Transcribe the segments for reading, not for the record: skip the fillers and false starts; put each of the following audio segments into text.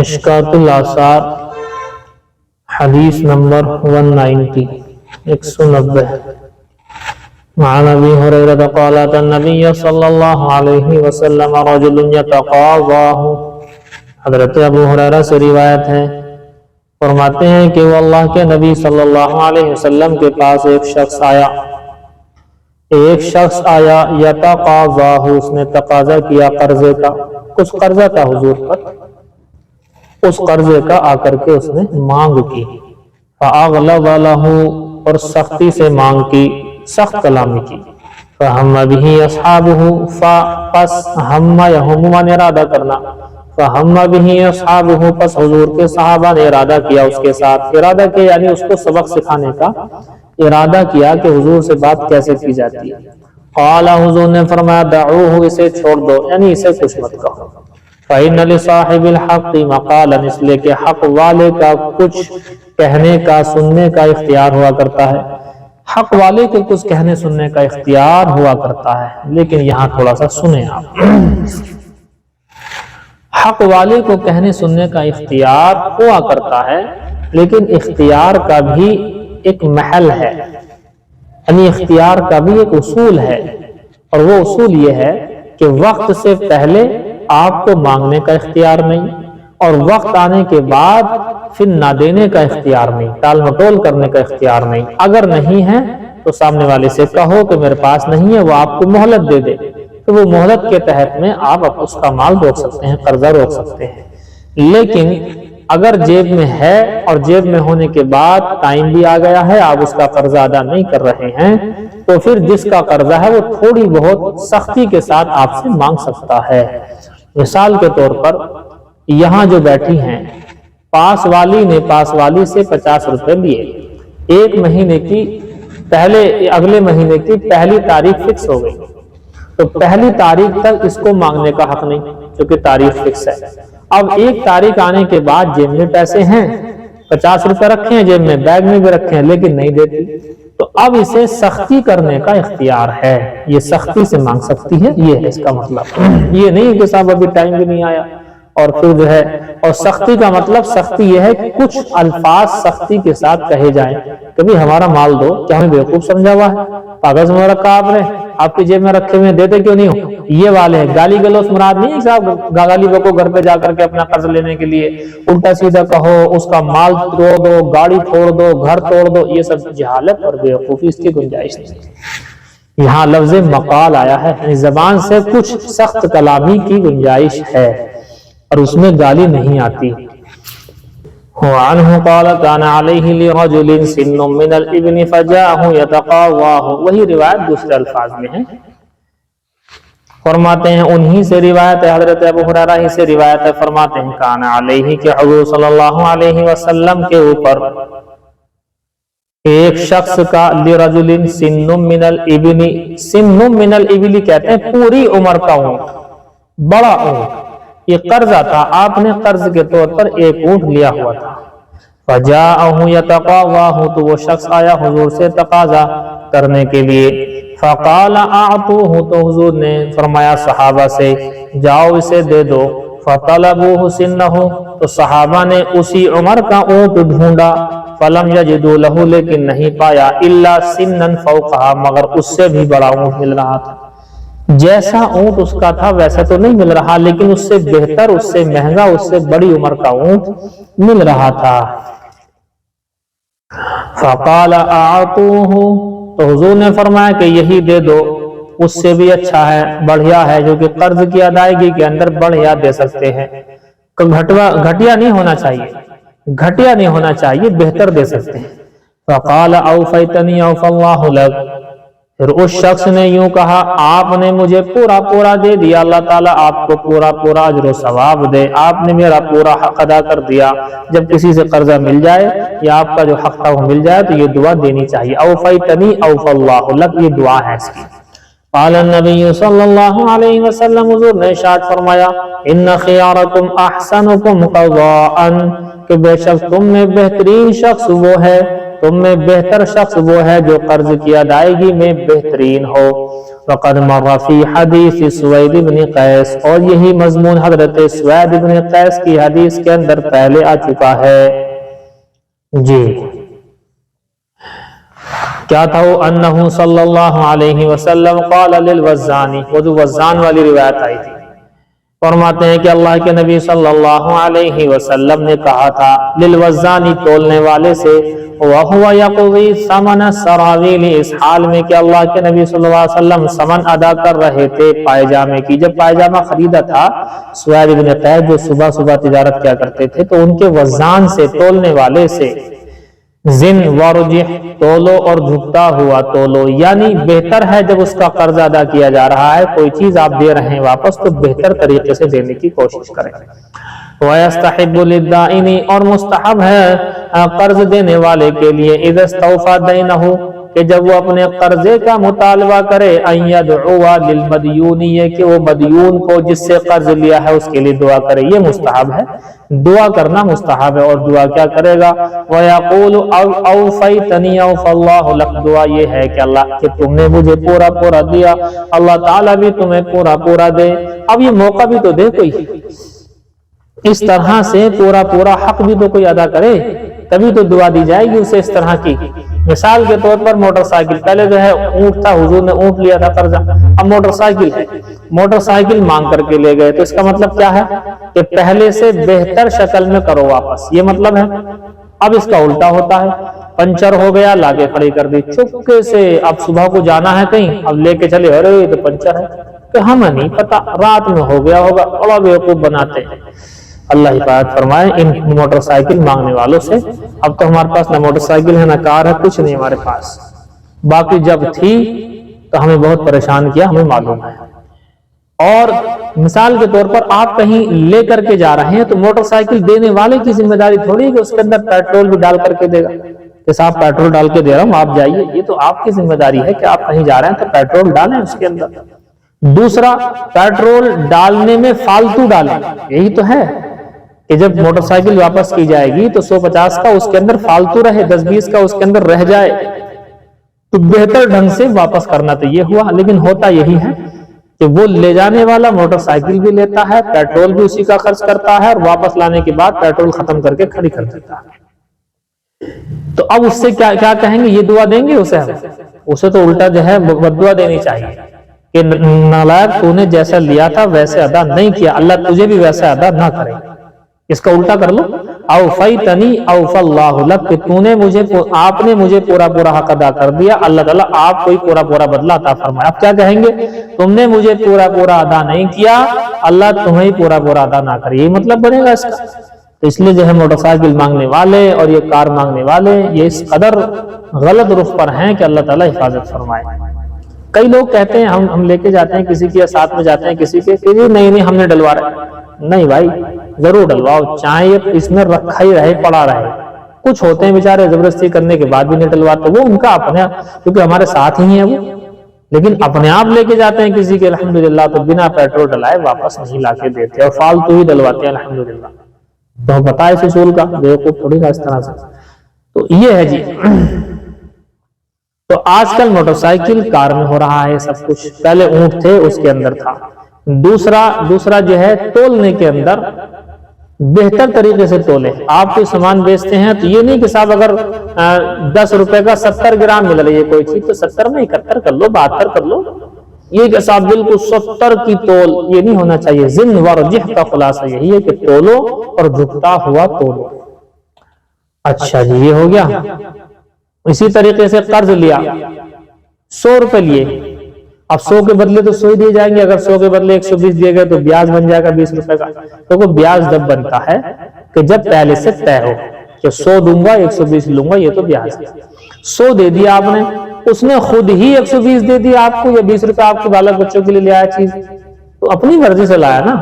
مشکات الاثار حدیث نمبر 190 190 عن ابی ہریرہ قال اتى النبی صلی اللہ علیہ وسلم رجل یتقاضاہ، حضرت ابو ہریرہ سے روایت ہے، فرماتے ہیں کہ وہ اللہ کے نبی صلی اللہ علیہ وسلم کے پاس ایک شخص آیا یتقاضاہ، اس نے تقاضا کیا قرضے کا، کچھ قرضہ تھا حضور پر، اس قرضے کا آ کر کے اس نے مانگ کی، فاغلظ لہ، اور سختی سے مانگ کی، سخت کلامی کی، فہم بہ اصحابہ، پس ہم یہم من ارادہ کرنا، فہم بہ اصحابہ، پس حضور کے صحابہ نے ارادہ کیا اس کے ساتھ، ارادہ کیا یعنی اس کو سبق سکھانے کا ارادہ کیا کہ حضور سے بات کیسے کی جاتی ہے۔ قال، حضور نے فرمایا دعوہ، اسے چھوڑ دو، یعنی اسے کچھ مت کہو، فإن لصاحب الحق مقالا، اس لیے کہ حق والے کا کچھ کہنے کا سننے کا اختیار ہوا کرتا ہے، حق والے کے کچھ کہنے سننے کا اختیار ہوا کرتا ہے، لیکن یہاں تھوڑا سا سنیں آپ، حق والے کو کہنے سننے کا اختیار ہوا کرتا ہے، لیکن اختیار کا بھی ایک محل ہے، یعنی اختیار کا بھی ایک اصول ہے، اور وہ اصول یہ ہے کہ وقت سے پہلے آپ کو مانگنے کا اختیار نہیں، اور وقت آنے کے بعد پھر نہ دینے کا اختیار نہیں، ٹال مٹول کرنے کا اختیار نہیں۔ اگر نہیں ہے تو سامنے والے سے کہو کہ میرے پاس نہیں ہے، وہ آپ کو مہلت دے دے، تو وہ مہلت کے تحت میں آپ اس کا مال روک سکتے ہیں، قرضہ روک سکتے ہیں۔ لیکن اگر جیب میں ہے اور جیب میں ہونے کے بعد ٹائم بھی آ گیا ہے، آپ اس کا قرضہ ادا نہیں کر رہے ہیں، تو پھر جس کا قرضہ ہے وہ تھوڑی بہت سختی کے ساتھ آپ سے مانگ سکتا ہے۔ مثال کے طور پر یہاں جو بیٹھی ہیں، پاس والی نے پاس والی سے 50 روپے لیے، ایک مہینے کی اگلے مہینے کی پہلی تاریخ فکس ہو گئی، تو پہلی تاریخ تک اس کو مانگنے کا حق نہیں، کیونکہ تاریخ فکس ہے۔ اب ایک تاریخ آنے کے بعد جیب میں پیسے ہیں، 50 روپے رکھے ہیں جیب میں، بیگ میں بھی رکھے ہیں، لیکن نہیں دیتی، تو اب اسے سختی کرنے کا اختیار ہے، یہ سختی سے مانگ سکتی ہے، یہ ہے اس کا مطلب۔ یہ نہیں کہ صاحب ابھی ٹائم بھی نہیں آیا، اور پھر جو ہے، اور سختی کا مطلب سختی یہ ہے کہ کچھ الفاظ سختی کے ساتھ کہے جائیں کہ بھی ہمارا مال دو، کیا ہمیں بیوقوف سمجھا ہوا ہے، کاغذ میں رکھا آپ نے، آپ کی جیب میں رکھے ہوئے دیتے کیوں نہیں ہو، یہ والے ہیں۔ گالی گلوچ مراد نہیں ہے صاحب، گالی بکو گھر پہ جا کر کے اپنا قرض لینے کے لیے، الٹا سیدھا کہو، اس کا مال توڑ دو، گاڑی توڑ دو، گھر توڑ دو، یہ سب جہالت اور بیوقوفی، اس کی گنجائش نہیں۔ یہاں لفظ مقال آیا ہے، یعنی زبان سے کچھ سخت کلامی کی گنجائش ہے، اور اس میں گالی نہیں آتی۔ وعنہ قال كان عليه لرجل سن من الابن فجاءه يتقاضاه، وہی روایت دوسرے الفاظ میں ہے، فرماتے ہیں انہی سے روایت ہے، حضرت ابو ہریرہ ہی سے روایت ہے، فرماتے ہیں کان علیہ کہ حضور صلی اللہ علیہ وسلم کے اوپر ایک شخص کا، لرجل سن من الابن، سن من الابل کہتے ہیں پوری عمر کا اونٹ، بڑا اونٹ، یہ قرضہ تھا، آپ نے قرض کے طور پر ایک اونٹ لیا ہوا تھا، فجاءہ یتقاضاہ، تو وہ شخص آیا حضور سے تقاضا کرنے کے لیے، فقال اعطوہ، تو حضور نے فرمایا صحابہ سے جاؤ اسے دے دو، فطلبوہ سنہ، تو صحابہ نے اسی عمر کا اونٹ ڈھونڈا، فلم یجدوا لہ، لیکن نہیں پایا، الا سنا فوقہا، مگر اس سے بھی بڑا اونٹ مل رہا تھا، جیسا اونٹ اس کا تھا ویسا تو نہیں مل رہا، لیکن اس سے بہتر، اس سے مہنگا، اس سے بڑی عمر کا اونٹ مل رہا تھا۔ فقال اعطوہ، تو حضور نے فرمایا کہ یہی دے دو، اس سے بھی اچھا ہے، بڑھیا ہے، جو کہ قرض کی ادائیگی کے اندر بڑھیا دے سکتے ہیں، گھٹیا نہیں ہونا چاہیے، گھٹیا نہیں ہونا چاہیے، بہتر دے سکتے ہیں۔ فقال اوفیتنی اوفی اللہ لک، پھر اس شخص نے یوں کہا آپ نے مجھے پورا پورا دے دیا، اللہ تعالیٰ آپ کو پورا پورا اجر و ثواب دے، آپ نے میرا پورا حق ادا کر دیا۔ جب کسی سے قرضہ مل جائے یا آپ کا جو حق تھا وہ مل جائے تو یہ دعا دینی چاہیے، اوفیتنی اوفی اللہ لک، یہ دعا ہے اس کی۔ قال النبی صلی اللہ علیہ وسلم، حضور نے ارشاد فرمایا ان خیارکم احسنکم قضاء، کہ بے شک تم میں بہترین شخص وہ ہے، تم میں بہتر شخص وہ ہے جو قرض کی ادائیگی میں بہترین ہو، فقد مر فی حدیث سوید بن قیس، اور یہی مضمون حضرت سوید بن قیس کی حدیث کے اندر پہلے آ چکا ہے جی۔ کیا تھا وہ؟ انہ صلی اللہ علیہ وسلم قال للوزان، وہ جو وزان والی روایت آئی تھی، فرماتے ہیں کہ اللہ کے نبی صلی اللہ علیہ وسلم نے کہا تھا للوزانی، تولنے والے سے، وَهُوَ يَقْضِي ثَمَنَ السَّرَاوِيلِ، اس حال میں کہ اللہ کے نبی صلی اللہ علیہ وسلم ثمن ادا کر رہے تھے پائجامے کی۔ جب پائجامہ خریدا تھا سوید بن قیس جو صبح صبح تجارت کیا کرتے تھے، تو ان کے وزان سے، تولنے والے سے، زن ورجح، تولو اور جھکتا ہوا تولو، یعنی بہتر ہے جب اس کا قرض ادا کیا جا رہا ہے، کوئی چیز آپ دے رہے ہیں واپس، تو بہتر طریقے سے دینے کی کوشش کریں۔ وَيَسْتَحِبُّ لِلدَّائِنِ، اور مستحب ہے قرض دینے والے کے لیے، اِذَا اسْتَوْفَى دَيْنَهُ، کہ جب وہ اپنے قرضے کا مطالبہ کرے، أَن يَدْعُوَ لِلْمَدْيُونِ، یہ کہ وہ مدیون کو جس سے قرض لیا ہے اس کے لیے دعا کرے، یہ مستحب ہے، دعا کرنا مستحب ہے۔ اور دعا کیا کرے گا؟ وَيَقُولُ أَوْفَيْتَنِي أَوْفَى اللَّهُ لَكَ، دعا یہ ہے کہ اللہ کہ تم نے مجھے پورا پورا دیا، اللہ تعالیٰ بھی تمہیں پورا پورا دے۔ اب یہ موقع بھی تو دے کوئی، اس طرح سے پورا پورا حق بھی تو کوئی ادا کرے، تبھی تو دعا دی جائے گی اسے اس طرح کی۔ مثال کے طور پر موٹر سائیکل، پہلے جو ہے اونٹ تھا، حضور نے اونٹ لیا تھا قرضہ، اب موٹر سائیکل ہے، موٹر سائیکل مانگ کر کے لے گئے، تو اس کا مطلب کیا ہے کہ پہلے سے بہتر شکل میں کرو واپس، یہ مطلب ہے۔ اب اس کا الٹا ہوتا ہے، پنچر ہو گیا، لا کے کھڑی کر دی چپکے سے، اب صبح کو جانا ہے کہیں، اب لے کے چلے، ارے یہ تو پنچر ہے، کہ ہمیں نہیں پتا، رات میں ہو گیا ہوگا، بڑا بیوقوف بناتے ہیں۔ اللہ حفاظت فرمائے ان موٹر سائیکل مانگنے والوں سے۔ اب تو ہمارے پاس نہ موٹر سائیکل ہے، نہ کار ہے، کچھ نہیں ہمارے پاس، باقی جب تھی تو ہمیں بہت پریشان کیا، ہمیں معلوم ہے۔ اور مثال کے طور پر آپ کہیں لے کر کے جا رہے ہیں، تو موٹر سائیکل دینے والے کی ذمہ داری تھوڑی ہے کہ اس کے اندر پیٹرول بھی ڈال کر کے دے گا، جیسا آپ پیٹرول ڈال کے دے رہا ہوں آپ جائیے، یہ تو آپ کی ذمہ داری ہے کہ آپ کہیں جا رہے ہیں تو پیٹرول ڈالیں اس کے اندر۔ دوسرا، پیٹرول ڈالنے میں فالتو ڈالیں، یہی تو ہے کہ جب موٹر سائیکل واپس کی جائے گی تو 150 کا اس کے اندر فالتو رہے، 10-20 کا اس کے اندر رہ جائے، تو بہتر ڈھنگ سے واپس کرنا تو یہ ہوا۔ لیکن ہوتا یہی ہے کہ وہ لے جانے والا موٹر سائیکل بھی لیتا ہے، پیٹرول بھی اسی کا خرچ کرتا ہے، اور واپس لانے کے بعد پیٹرول ختم کر کے کھڑی کر دیتا ہے۔ تو اب اس سے کیا کہیں گے؟ یہ دعا دیں گے اسے تو الٹا جو ہے بددعا دینی چاہیے کہ نالائق، تو نے جیسا لیا تھا ویسے ادا نہیں کیا، اللہ تجھے بھی ویسا ادا نہ کرے۔ اس کا الٹا کر لو، اوفیتنی اوفی اللہ لک، کہ تو نے مجھے، آپ نے مجھے پورا پورا حق ادا کر دیا، اللہ تعالیٰ آپ کو ہی پورا پورا بدلہ عطا فرمائے۔ اب کیا کہیں گے؟ تم نے مجھے پورا پورا ادا نہیں کیا، اللہ تمہیں پورا پورا ادا نہ کرے، یہ مطلب بنے گا اس کا۔ تو اس لیے جو ہے موٹر سائیکل مانگنے والے اور یہ کار مانگنے والے یہ اس قدر غلط رخ پر ہیں کہ اللہ تعالیٰ حفاظت فرمائے۔ کئی لوگ کہتے ہیں ہم لے کے جاتے ہیں کسی کے ساتھ میں جاتے ہیں کسی کے کہ نہیں ہم نے ڈلوا رہے، نہیں بھائی ضرور ڈلواؤ، چاہے اس میں رکھا ہی رہے، پڑا رہے۔ کچھ ہوتے ہیں بیچارے زبردستی کرنے کے بعد بھی نہیں ڈلواتے، وہ ان کا اپنے، کیونکہ ہمارے ساتھ ہی ہیں وہ، لیکن اپنے آپ لے کے جاتے ہیں کسی کے الحمدللہ، تو بنا پیٹرول ڈلائے واپس نہیں لا کے دیتے، اور فالتو ہی ڈلواتے ہیں الحمدللہ۔ تو پتا ہے اس اصول کا، بیوقوف تھوڑی نہ اس طرح سے۔ تو یہ ہے جی۔ تو آج کل موٹر سائیکل، کار میں ہو رہا ہے سب کچھ، پہلے اونٹ تھے اس کے اندر تھا۔ دوسرا جو ہے تولنے کے اندر بہتر طریقے سے تولے۔ آپ کوئی سامان بیچتے ہیں تو یہ نہیں کہ صاحب اگر 10 روپے کا 70 گرام مل رہی ہے کوئی چیز تو 70 میں 71 کر لو، 72 کر لو، یہ کہ صاحب بالکل 70 کی تول، یہ نہیں ہونا چاہیے۔ زن ورجح کا خلاصہ یہی ہے کہ تولو اور جھکتا ہوا تولو۔ اچھا جی، یہ ہو گیا۔ اسی طریقے سے قرض لیا، 100 روپے لیے، اب 100 کے بدلے تو 100 ہی دیے جائیں گے، اگر 100 کے بدلے 120 دیے گئے تو بیاج بن جائے گا 20 روپے کا۔ تو وہ بیاج جب بنتا ہے کہ جب پہلے سے طے ہو کہ 100 دوں گا 120 لوں گا، یہ تو بیاج ہے۔ 100 دے دیا آپ نے، اس نے خود ہی 120 دے دیا آپ کو، یا 20 روپے آپ کے بالک بچوں کے لیے لے آیا چیز، تو اپنی مرضی سے لایا نا،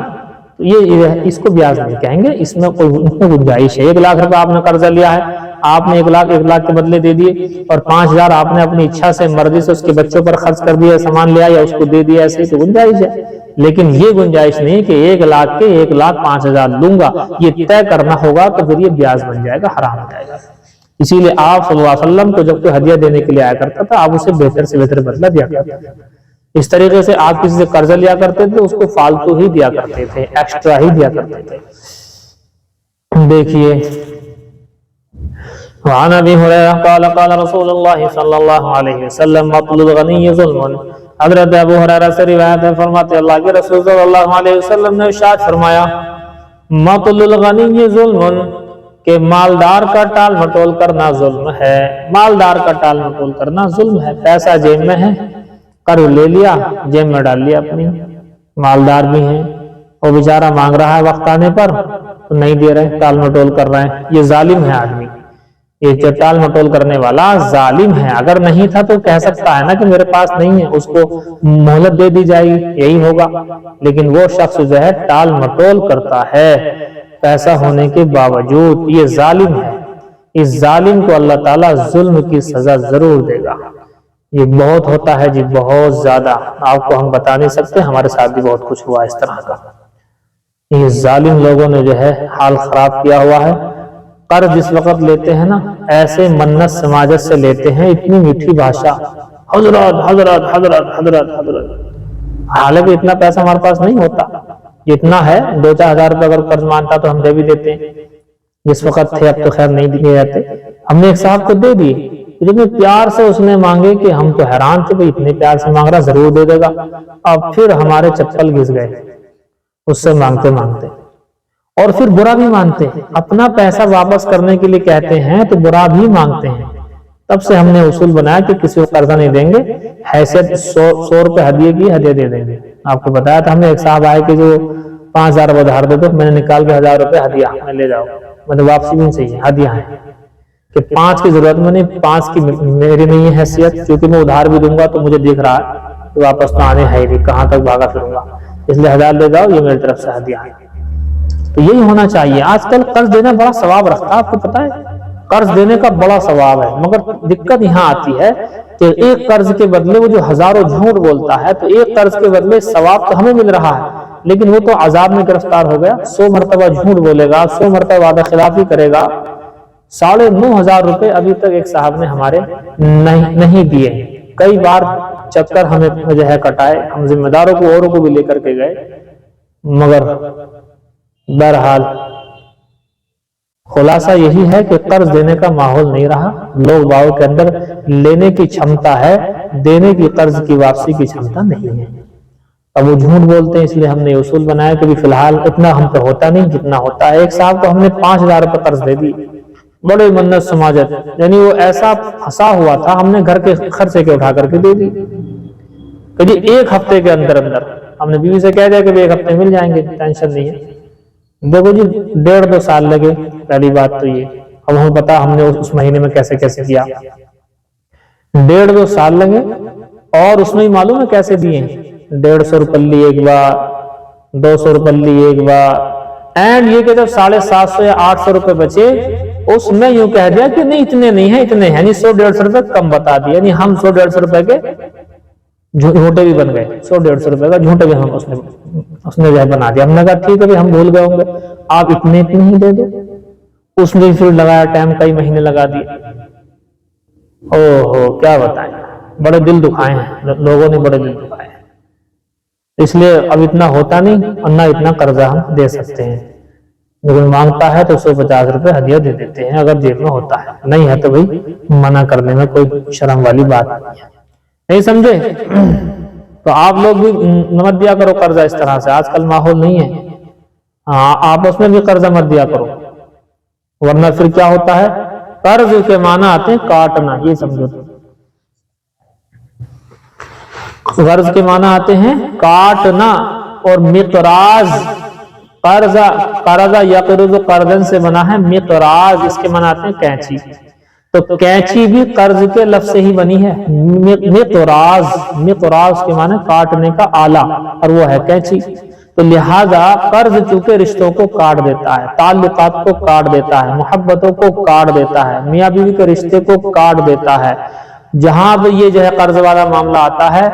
تو یہ اس کو بیاج نہیں کہیں گے، اس میں کوئی گنجائش ہے۔ 1 لاکھ روپے آپ نے قرضہ لیا ہے، آپ نے 1 لاکھ کے بدلے دے دیے، اور 5,000 آپ نے اپنی اچھا سے مرضی سے اس کے بچوں پر خرچ کر دیا، سامان لیا یا اس کو دے دیا، ایسے تو گنجائش ہے۔ لیکن یہ گنجائش نہیں کہ 1 لاکھ کے 1,05,000 لوں گا، یہ طے کرنا ہوگا، تو پھر یہ بیاج بن جائے گا، حرام ہو جائے گا۔ اسی لیے آپ صلی اللہ علیہ وسلم کو جب کوئی ہدیہ دینے کے لیے آیا کرتا تھا، آپ اسے بہتر سے بہتر بدلہ دیا کرتے تھے۔ اس طریقے سے آپ کسی سے قرض لیا کرتے تھے، اس کو فالتو ہی دیا کرتے تھے، ایکسٹرا ہی دیا کرتے تھے۔ دیکھیے وعن ابی ہریرہ قال قال رسول اللہ صلی اللہ علیہ وسلم مطل الغنی ظلم۔ حضرت ابو ہریرہ سے روایت ہے، فرماتے اللہ کے رسول صلی اللہ علیہ وسلم نے ارشاد فرمایا مطل الغنی ظلم، کہ مالدار کا ٹال مٹول کرنا ظلم ہے۔ مالدار کا ٹال مٹول کرنا ظلم ہے۔ پیسہ جیب میں ہے، قرض لے لیا، جیب میں ڈال لیا اپنی، مالدار بھی ہیں، وہ بیچارہ مانگ رہا ہے وقت آنے پر تو نہیں دے رہے، ٹال مٹول کر رہے ہیں، یہ ظالم ہے آدمی، یہ جو ٹال مٹول کرنے والا ظالم ہے۔ اگر نہیں تھا تو کہہ سکتا ہے نا کہ میرے پاس نہیں ہے، اس کو مہلت دے دی جائے گی، یہی ہوگا۔ لیکن وہ شخص جو ہے ٹال مٹول کرتا ہے پیسہ ہونے کے باوجود، یہ ظالم ہے۔ اس ظالم کو اللہ تعالیٰ ظلم کی سزا ضرور دے گا۔ یہ بہت ہوتا ہے جی، بہت زیادہ، آپ کو ہم بتا نہیں سکتے، ہمارے ساتھ بھی بہت کچھ ہوا اس طرح کا۔ یہ ظالم لوگوں نے جو ہے حال خراب کیا ہوا ہے۔ قرض جس وقت لیتے ہیں نا، ایسے منت سماجت سے لیتے ہیں، اتنی میٹھی بھاشا، حضرت حضرت حضرت حضرت حضرت، حالانکہ اتنا پیسہ ہمارے پاس نہیں ہوتا، جتنا ہے 2-4 ہزار روپے اگر قرض مانتا تو ہم دے بھی دیتے ہیں، جس وقت تھے، اب تو خیر نہیں دیے جاتے۔ ہم نے ایک صاحب کو دے دیے، اتنے پیار سے اس نے مانگے کہ ہم تو حیران تھے، بھئی اتنے پیار سے مانگ رہا، ضرور دے دے گا۔ اب پھر ہمارے چپل گھس گئے اس سے مانگتے مانگتے، اور پھر برا بھی مانتے ہیں، اپنا پیسہ واپس کرنے کے لیے کہتے ہیں تو برا بھی مانگتے ہیں۔ تب سے ہم نے اصول بنایا کہ کسی کو قرضہ نہیں دیں گے، حیثیت 100 روپے ہدیے کی، ہدیہ دے دیں گے۔ آپ کو بتایا تھا ہم نے، ایک صاحب آئے کہ جو 5000 روپے ادھار دے دو، میں نے نکال کے 1000 روپے ہدیہ میں لے جاؤ، مطلب واپسی بھی نہیں چاہیے، ہدیہ ہے کہ 5 کی ضرورت میں نہیں، 5 کی میری نہیں ہے حیثیت، کیونکہ میں ادھار بھی دوں گا تو مجھے دیکھ رہا ہے کہ واپس تو آنے ہے ہی، کہاں تک بھاگا پھروں گا، اس لیے 1000 لے جاؤ، یہ میری طرف سے ہدیہ ہے۔ تو یہی ہونا چاہیے۔ آج کل قرض دینا بڑا ثواب رکھتا ہے، آپ کو پتا ہے، قرض دینے کا بڑا ثواب ہے، مگر دقت یہاں آتی ہے کہ ایک قرض کے بدلے وہ جو ہزاروں جھوٹ بولتا ہے، تو ایک قرض کے بدلے ثواب تو ہمیں مل رہا ہے، لیکن وہ تو عذاب میں گرفتار ہو گیا۔ 100 مرتبہ جھوٹ بولے گا، 100 مرتبہ وعدہ خلافی کرے گا۔ 9,500 روپے ابھی تک ایک صاحب نے ہمارے نہیں دیے، کئی بار چکر ہمیں جو ہے کٹائے، ہم ذمہ داروں کو اوروں کو بھی لے کر کے گئے، مگر بہرحال خلاصہ یہی ہے کہ قرض دینے کا ماحول نہیں رہا، لوگ باغوں کے اندر لینے کی چھمتا ہے، دینے کی قرض کی واپسی کی چھمتا نہیں ہے۔ اب وہ جھوٹ بولتے ہیں، اس لیے ہم نے اصول بنایا کہ فی الحال اتنا ہم پہ ہوتا نہیں جتنا ہوتا ہے۔ ایک صاحب کو ہم نے 5000 روپے قرض دے دی، بڑے منت سماجت، یعنی وہ ایسا پھنسا ہوا تھا، ہم نے گھر کے خرچے کے اٹھا کر کے دے دی کہ جی 1 ہفتے کے اندر اندر۔ ہم نے بیوی سے کہہ دیا کہ 1 ہفتے مل جائیں گے، ٹینشن نہیں ہے۔ دیکھو جی 1.5-2 سال لگے، پہلی بات تو یہ، اب ہمیں پتا ہم نے اس مہینے میں کیسے کیسے کیا، 1.5-2 سال لگے، اور اس میں ہی معلوم ہے کیسے دیے، 150 روپے لی ایک بار، 200 روپے لی ایک بار، اینڈ یہ کہ جب 750 یا 800 روپے بچے، اس میں یوں کہہ دیا کہ نہیں اتنے نہیں ہیں، اتنے ہیں، یعنی 100-150 روپے کم بتا دیا، یعنی ہم 100-150 روپے کے جھوٹے بھی بن گئے، 100-150 روپے کا جھوٹے بھی ہم اس نے جو ہے بنا دیا۔ ہم نے کہا ٹھیک ہے بھی ہم بھول گئے ہوں گے، آپ اتنے ہی دے دو۔ اس نے پھر لگایا ٹائم، کئی مہینے لگا دیے۔ اوہو کیا بتائیں، بڑے دل دکھائے ہیں لوگوں نے، بڑے دل دکھائے ہیں۔ اس لیے اب اتنا ہوتا نہیں، اور نہ اتنا قرضہ ہم دے سکتے ہیں۔ لیکن مانگتا ہے تو 150 روپے ہدیہ دے دیتے ہیں اگر جیب میں ہوتا ہے، نہیں ہے تو بھائی منع کرنے میں کوئی شرم والی بات نہیں ہے، نہیں سمجھے؟ تو آپ لوگ بھی مت دیا کرو قرضہ اس طرح سے، آج کل ماحول نہیں ہے، آپس میں بھی قرضہ مت دیا کرو، ورنہ پھر کیا ہوتا ہے، قرض کے معنی آتے ہیں کاٹنا، یہ سمجھو، قرض کے معنی آتے ہیں کاٹنا، اور مقراض، قرضہ یقرض قرضن سے بنا ہے، مقراض اس کے معنی آتے ہیں کینچی، تو کینچی بھی قرض کے لفظ سے ہی بنی ہے، مقراض کے معنی کاٹنے کا آلہ، اور وہ ہے کینچی۔ تو لہذا قرض چونکہ رشتوں کو کاٹ دیتا ہے، تعلقات کو کاٹ دیتا ہے، محبتوں کو کاٹ دیتا ہے، میاں بیوی کے رشتے کو کاٹ دیتا ہے، جہاں بھی یہ جو ہے قرض والا معاملہ آتا ہے،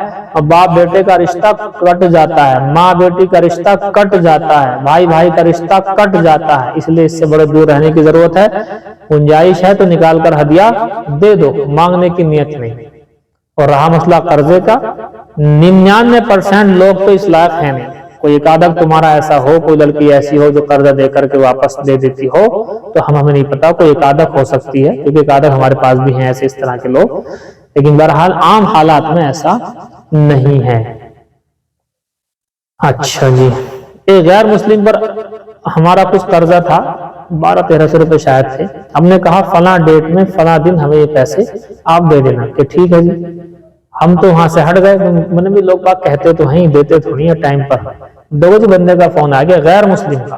باپ بیٹے کا رشتہ کٹ جاتا ہے، ماں بیٹی کا رشتہ کٹ جاتا ہے، بھائی بھائی کا رشتہ کٹ جاتا ہے، اس لیے اس سے بڑے دور رہنے کی ضرورت ہے۔ گنجائش ہے تو نکال کر ہدیہ دے دو، مانگنے کی نیت نہیں۔ اور رہا مسئلہ قرضے کا، 99% لوگ تو اس لائق ہیں نہیں. کوئی ایک آدھا تمہارا ایسا ہو، کوئی لڑکی ایسی ہو جو قرضہ دے کر کے واپس دے دیتی ہو، تو ہمیں نہیں پتا، کوئی ایک آدھا ہو سکتی ہے، کیونکہ ایک آدھا ہمارے پاس بھی ہیں ایسے اس طرح کے لوگ، لیکن بہرحال عام حالات میں ایسا نہیں ہے. اچھا جی، ایک غیر مسلم پر ہمارا کچھ قرضہ تھا، 1200-1300 روپے شاید تھے. ہم نے کہا فلاں ڈیٹ میں فلاں دن ہمیں یہ پیسے آپ دے دینا، کہ ٹھیک ہے جی. ہم تو وہاں سے ہٹ گئے، میں بھی لوگ بات کہتے تو ہیں، دیتے تو نہیں ٹائم پر. دو بندے کا فون آ گیا، غیر مسلم کا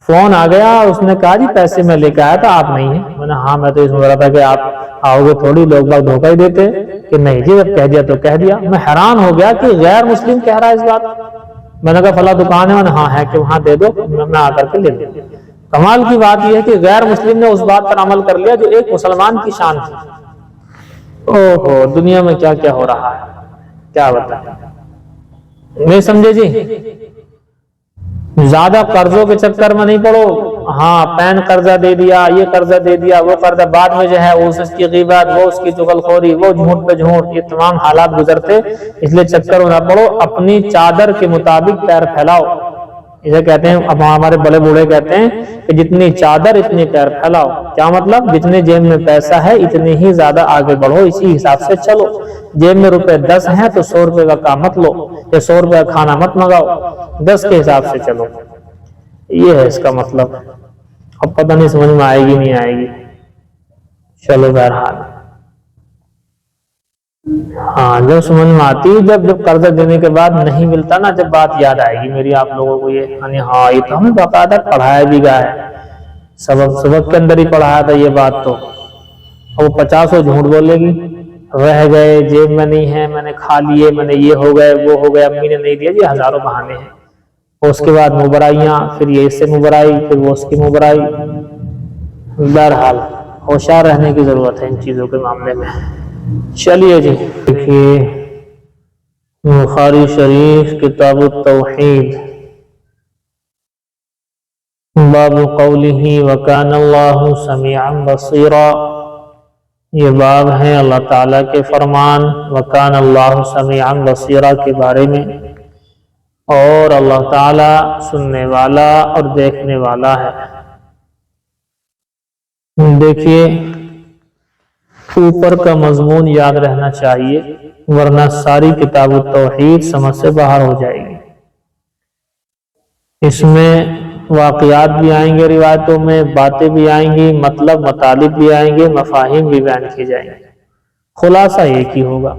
فون آ گیا، اس نے کہا جی پیسے میں لے کے آیا تھا، آپ نہیں ہیں. میں نے ہاں، میں تو اس میں رہا تھا کہ آپ آؤ گے تھوڑی، لوگ باگ دھوکہ ہی دیتے کہ نہیں جی جب کہہ دیا تو کہہ دیا. میں حیران ہو گیا کہ غیر مسلم کہہ رہا ہے اس بات. میں نے کہا فلاں دکان ہے، میں نے ہاں ہے، کہ وہاں دے دو، میں آ کر کے لے لوں. کمال کی بات یہ ہے کہ غیر مسلم نے اس بات پر عمل کر لیا جو ایک مسلمان کی شان تھی. اوہو، دنیا میں کیا کیا ہو رہا ہے، کیا بتائیں. نہیں سمجھے جی؟ زیادہ قرضوں کے چکر میں نہیں پڑو. ہاں، پین قرضہ دے دیا، یہ قرضہ دے دیا، وہ قرضہ، بعد میں جو ہے اس کی غیبت، وہ اس کی چغلخوری، وہ جھوٹ پہ جھوٹ، یہ تمام حالات گزرتے، اس لیے چکر میں نہ پڑو. اپنی چادر کے مطابق پیر پھیلاؤ. اسے کہتے ہیں، اب ہمارے بڑے بوڑھے کہتے ہیں کہ جتنی چادر اتنی پیر پھیلاؤ. کیا مطلب؟ جتنے جیب میں پیسہ ہے اتنے ہی زیادہ آگے بڑھو، اسی حساب سے چلو. جیب میں روپے 10 ہیں تو 100 روپے کا کام مت لو، یا 100 روپے کا کھانا مت منگاؤ، 10 کے حساب سے چلو. یہ ہے اس کا مطلب. اب پتہ نہیں سمجھ میں آئے گی نہیں آئے گی. چلو بہرحال، ہاں جب سمجھ میں آتی، جب قرضہ دینے کے بعد نہیں ملتا نا، جب بات یاد آئے گی میری آپ لوگوں کو. یہ ہاں، یہ تو ہمیں باقاعدہ پڑھایا بھی گیا ہے، سبق کے اندر ہی پڑھایا تھا یہ بات. تو وہ 50 جھوٹ بولے گی، رہ گئے، جیب میں نہیں ہے، میں نے کھا لیے، میں نے یہ ہو گئے، وہ ہو گئے، امی نے نہیں دیا، یہ ہزاروں بہانے ہیں. اس کے بعد مبرائیاں، پھر یہ اس سے مبرائی، پھر وہ اس کی مبرائی. بہرحال ہوشیار رہنے کی ضرورت ہے ان چیزوں کے معاملے میں. چلیے جی، دیکھیے بخاری شریف کتاب التوحید، باب قولہ وکان اللہ سمیعا بصیرا. یہ باب ہے اللہ تعالیٰ کے فرمان وکان اللہ سمیعا بصیرا کے بارے میں، اور اللہ تعالیٰ سننے والا اور دیکھنے والا ہے. دیکھیے، اوپر کا مضمون یاد رہنا چاہیے، ورنہ ساری کتاب التوحید سمجھ سے باہر ہو جائے گی. اس میں واقعات بھی آئیں گے، روایتوں میں باتیں بھی آئیں گی، مطلب مطالب بھی آئیں گے، مفاہیم بھی بیان کی جائیں گے. خلاصہ ایک ہی ہوگا.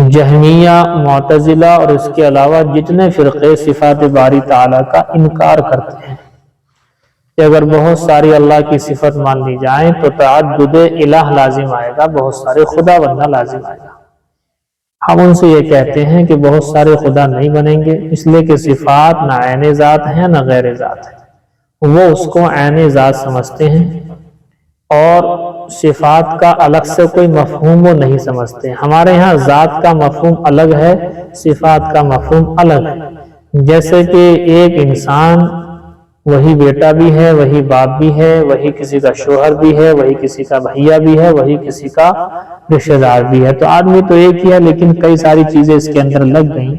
جہمیہ، معتزلہ اور اس کے علاوہ جتنے فرقے صفات باری تعالیٰ کا انکار کرتے ہیں کہ اگر بہت ساری اللہ کی صفت مان لی جائیں تو تعدد الہ لازم آئے گا، بہت سارے خدا بننا لازم آئے گا. ہم ان سے یہ کہتے ہیں کہ بہت سارے خدا نہیں بنیں گے، اس لیے کہ صفات نہ عین ذات ہیں نہ غیر ذات ہے. وہ اس کو عین ذات سمجھتے ہیں، اور صفات کا الگ سے کوئی مفہوم وہ نہیں سمجھتے. ہمارے ہاں ذات کا مفہوم الگ ہے، صفات کا مفہوم الگ ہے. جیسے کہ ایک انسان، وہی بیٹا بھی ہے، وہی باپ بھی ہے، وہی کسی کا شوہر بھی ہے، وہی کسی کا بھیا بھی ہے، وہی کسی کا رشتہ دار بھی ہے. تو آدمی تو ایک ہی ہے، لیکن کئی ساری چیزیں اس کے اندر لگ گئیں.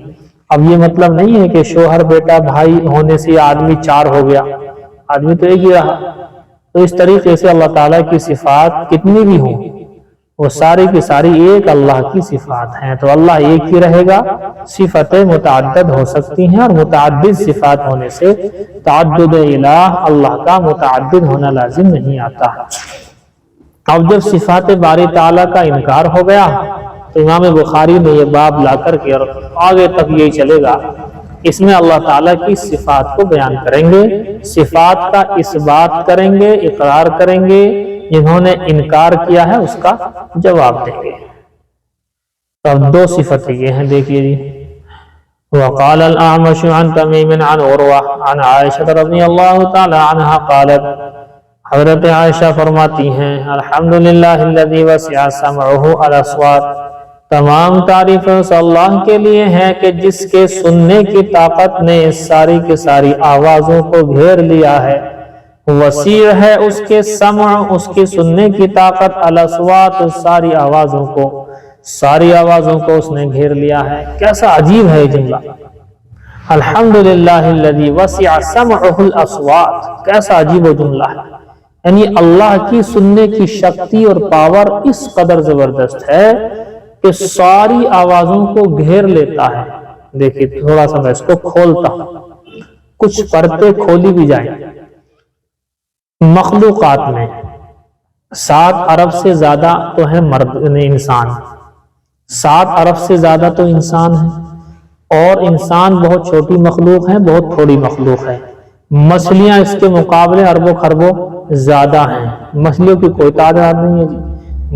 اب یہ مطلب نہیں ہے کہ شوہر بیٹا بھائی ہونے سے آدمی 4 ہو گیا، آدمی تو ایک ہی رہا. تو اس طریقے سے اللہ تعالیٰ کی صفات کتنی بھی ہوں، وہ ساری کی ساری ایک اللہ کی صفات ہیں. تو اللہ ایک ہی رہے گا. صفتیں متعدد ہو سکتی ہیں، اور متعدد صفات ہونے سے تعدد الہ اللہ کا متعدد ہونا لازم نہیں آتا. اب جب صفات باری تعالیٰ کا انکار ہو گیا تو امام بخاری نے یہ باب لا کر کے، اور آگے تک یہی چلے گا، اس میں اللہ تعالیٰ کی صفات کو بیان کریں گے، صفات کا اثبات کریں گے، اقرار کریں گے. جنہوں نے انکار کیا ہے اس کا جواب دیں گے. اب 2 صفتیں یہ ہیں، دیکھیے جی. وقال الاعمش عن تمیم عن عروہ عن عائشہ رضی اللہ تعالی عنہ قالت، حضرت عائشہ فرماتی ہیں، الحمدللہ الذی وسع سمعہ الاصوات، تمام تعریفیں اس اللہ کے لیے ہیں کہ جس کے سننے کی طاقت نے ساری کی ساری آوازوں کو گھیر لیا ہے. وسیع ہے اس کے سمع، اس کی سننے کی طاقت، الاصوات ساری آوازوں کو. ساری آوازوں کو اس نے گھیر لیا ہے۔ کیسا عجیب ہے یہ جملہ، الحمدللہ الذی وسع سمعہ الاصوات، کیسا عجیب و جملہ ہے۔ یعنی اللہ کی سننے کی شکتی اور پاور اس قدر زبردست ہے کہ ساری آوازوں کو گھیر لیتا ہے۔ دیکھیے تھوڑا سا میں اس کو کھولتا ہوں، کچھ پرتیں کھولی بھی جائیں۔ مخلوقات میں 7 ارب سے زیادہ تو ہے مرد انسان، 7 ارب سے زیادہ تو انسان ہے، اور انسان بہت چھوٹی مخلوق ہے، بہت تھوڑی مخلوق ہے۔ مچھلیاں اس کے مقابلے اربوں خربوں زیادہ ہیں، مچھلیوں کی کوئی تعداد نہیں ہے جی،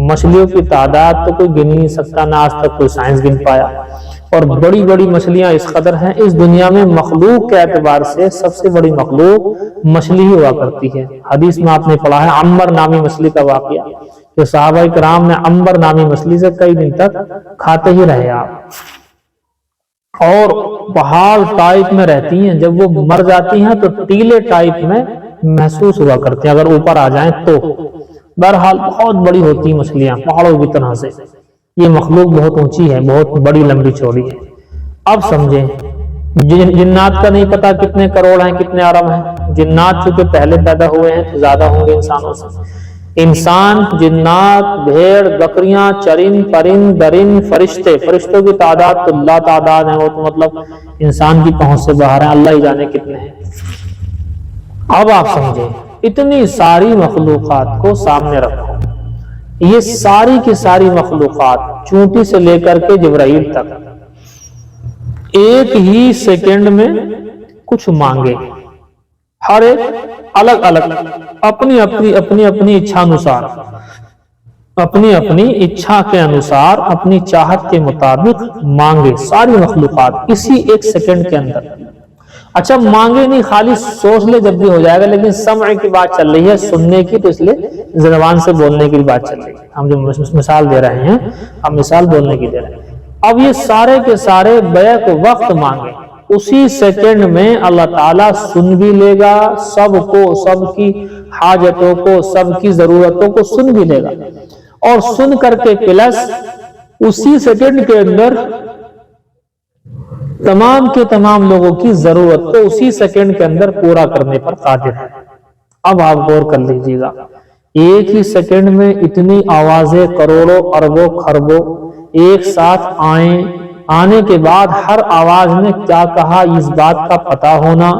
مچھلیوں کی تعداد تو کوئی گن نہیں سکتا، نہ آج تک کوئی سائنس گن پایا، اور بڑی بڑی مچھلیاں اس قدر ہیں۔ اس دنیا میں مخلوق کے اعتبار سے سب سے بڑی مخلوق مچھلی ہی ہوا کرتی ہے۔ حدیث میں آپ نے پڑھا ہے عنبر نامی مچھلی کا واقعہ، کہ صحابہ کرام نے عنبر نامی مچھلی سے کئی دن تک کھاتے ہی رہے آپ، اور پہاڑ ٹائپ میں رہتی ہیں، جب وہ مر جاتی ہیں تو ٹیلے ٹائپ میں محسوس ہوا کرتے ہیں اگر اوپر آ جائیں تو۔ بہرحال بہت بڑی ہوتی ہیں مچھلیاں پہاڑوں کی طرح سے، یہ مخلوق بہت اونچی ہے، بہت بڑی لمبی چوڑی ہے۔ اب سمجھیں جنات کا نہیں پتا کتنے کروڑ ہیں کتنے ارب ہیں، جنات چونکہ پہلے پیدا ہوئے ہیں تو زیادہ ہوں گے انسانوں سے۔ انسان، جنات، بھیڑ، بکریاں، چرند، پرند، درند، فرشتوں کی تعداد تو لا تعداد ہے، وہ تو مطلب انسان کی پہنچ سے باہر ہیں، اللہ ہی جانے کتنے ہیں۔ اب آپ سمجھیں اتنی ساری مخلوقات کو سامنے رکھو، یہ ساری کی ساری مخلوقات چونٹی سے لے کر کے جبرائیل تک ایک ہی سیکنڈ میں کچھ مانگے، ہر ایک الگ الگ اپنی اپنی اچھا انوسار، اپنی اچھا کے انوسار، اپنی چاہت کے مطابق مانگے، ساری مخلوقات اسی ایک سیکنڈ کے اندر۔ اچھا مانگے نہیں، خالی سوچ لے جب بھی ہو جائے گا، لیکن سمع کی بات چل رہی ہے، سننے کی، تو اس لیے زبان سے بولنے کی بات چل رہی ہے۔ ہم جو مثال دے رہے ہیں، ہم مثال بولنے کی دے رہے ہیں۔ اب یہ سارے کے سارے بیک وقت مانگے، اسی سیکنڈ میں اللہ تعالیٰ سن بھی لے گا سب کو، سب کی حاجتوں کو، سب کی ضرورتوں کو سن بھی لے گا، اور سن کر کے پلس اسی سیکنڈ کے اندر تمام کے تمام لوگوں کی ضرورت کو اسی سیکنڈ کے اندر پورا کرنے پر قادر ہے۔ اب آپ غور کر لیجیے گا، ایک ہی سیکنڈ میں اتنی آوازیں کروڑوں اربوں خربوں ایک ساتھ آنے کے بعد ہر آواز نے کیا کہا اس بات کا پتہ ہونا،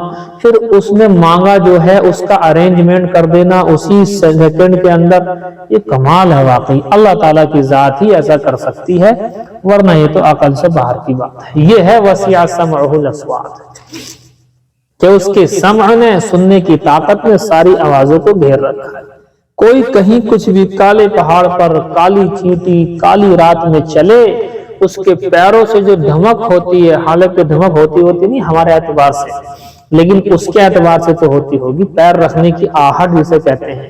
پھر اس نے مانگا جو ہے اس کا ارینجمنٹ کر دینا اسی سیکنڈ کے اندر، یہ کمال ہے واقعی، اللہ تعالیٰ کی ذات ہی ایسا کر سکتی ہے، ورنہ یہ تو عقل سے باہر کی بات ہے۔ یہ ہے وسیع سمعہ الاصوات، کہ اس کے سمع نے، سننے کی طاقت نے ساری آوازوں کو گھیر رکھا ہے۔ کوئی کہیں کچھ بھی کالے پہاڑ پر کالی چینٹی کالی رات میں چلے، اس کے پیروں سے جو دھمک ہوتی ہے، حالانکہ دھمک ہوتی نہیں ہمارے اعتبار سے، لیکن اس کے اعتبار سے تو ہوتی ہوگی، پیر رکھنے کی آہٹ جسے کہتے ہیں،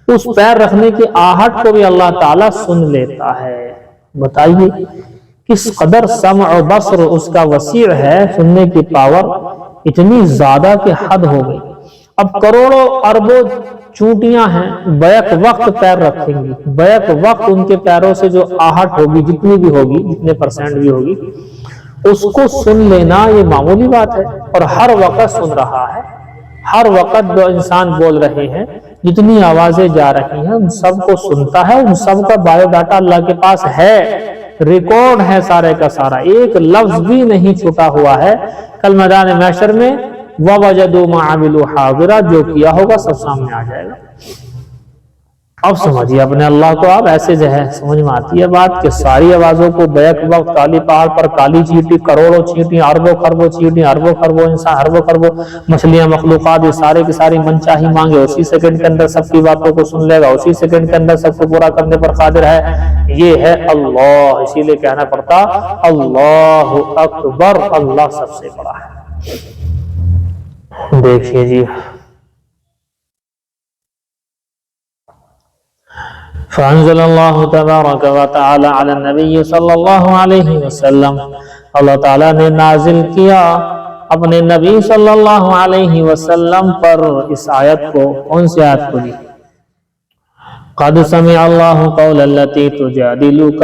اس پیر رکھنے کی آہٹ کو بھی اللہ تعالیٰ سن لیتا ہے۔ بتائیے کس قدر سمع و بصر اس کا وسیع ہے، سننے کی پاور اتنی زیادہ کہ حد ہو گئی۔ اب کروڑوں اربوں چونٹیاں ہیں، بیک وقت پیر رکھیں گی، بیک وقت ان کے پیروں سے جو آہٹ ہوگی، جتنی بھی ہوگی، جتنے پرسنٹ بھی ہوگی، اس کو سن لینا یہ معمولی بات ہے، اور ہر وقت سن رہا ہے، ہر وقت جو انسان بول رہے ہیں، جتنی آوازیں جا رہی ہیں، ان سب کو سنتا ہے، ان سب کا بایو ڈاٹا اللہ کے پاس ہے، ریکارڈ ہے سارے کا سارا، ایک لفظ بھی نہیں چھوٹا ہوا ہے۔ کل میدان محشر میں وَوَجَدُوا مَا عَمِلُوا حَاضِرًا، جو کیا ہوگا سب سامنے آ جائے گا۔ اب سمجھیے اپنے اللہ کو، آپ ایسے جو ہے سمجھ میں آتی ہے بات، کہ ساری آوازوں کو بیک وقت کالی پہاڑ پر کالی چینٹی، کروڑوں چینٹیاں، اربوں خربوں چینٹیاں، اربوں خربوں انسان، اربوں خربوں مچھلیاں، مخلوقات، یہ سارے کی ساری منچاہی مانگے، اسی سیکنڈ کے اندر سب کی باتوں کو سن لے گا، اسی سیکنڈ کے اندر سب کو پورا کرنے پر قادر ہے۔ یہ ہے اللہ، اسی لیے کہنا پڑتا اللہ اکبر، اللہ سب سے بڑا ہے۔ دیکھیے جی، فانزل اللہ تبارک و تعالی علی النبی صلی اللہ علیہ وسلم، اللہ تعالیٰ نے نازل کیا اپنے نبی صلی اللہ علیہ وسلم پر اس آیت کو۔ کون سی آیت کو جی؟ قد سمع اللہ قول التی تجادلک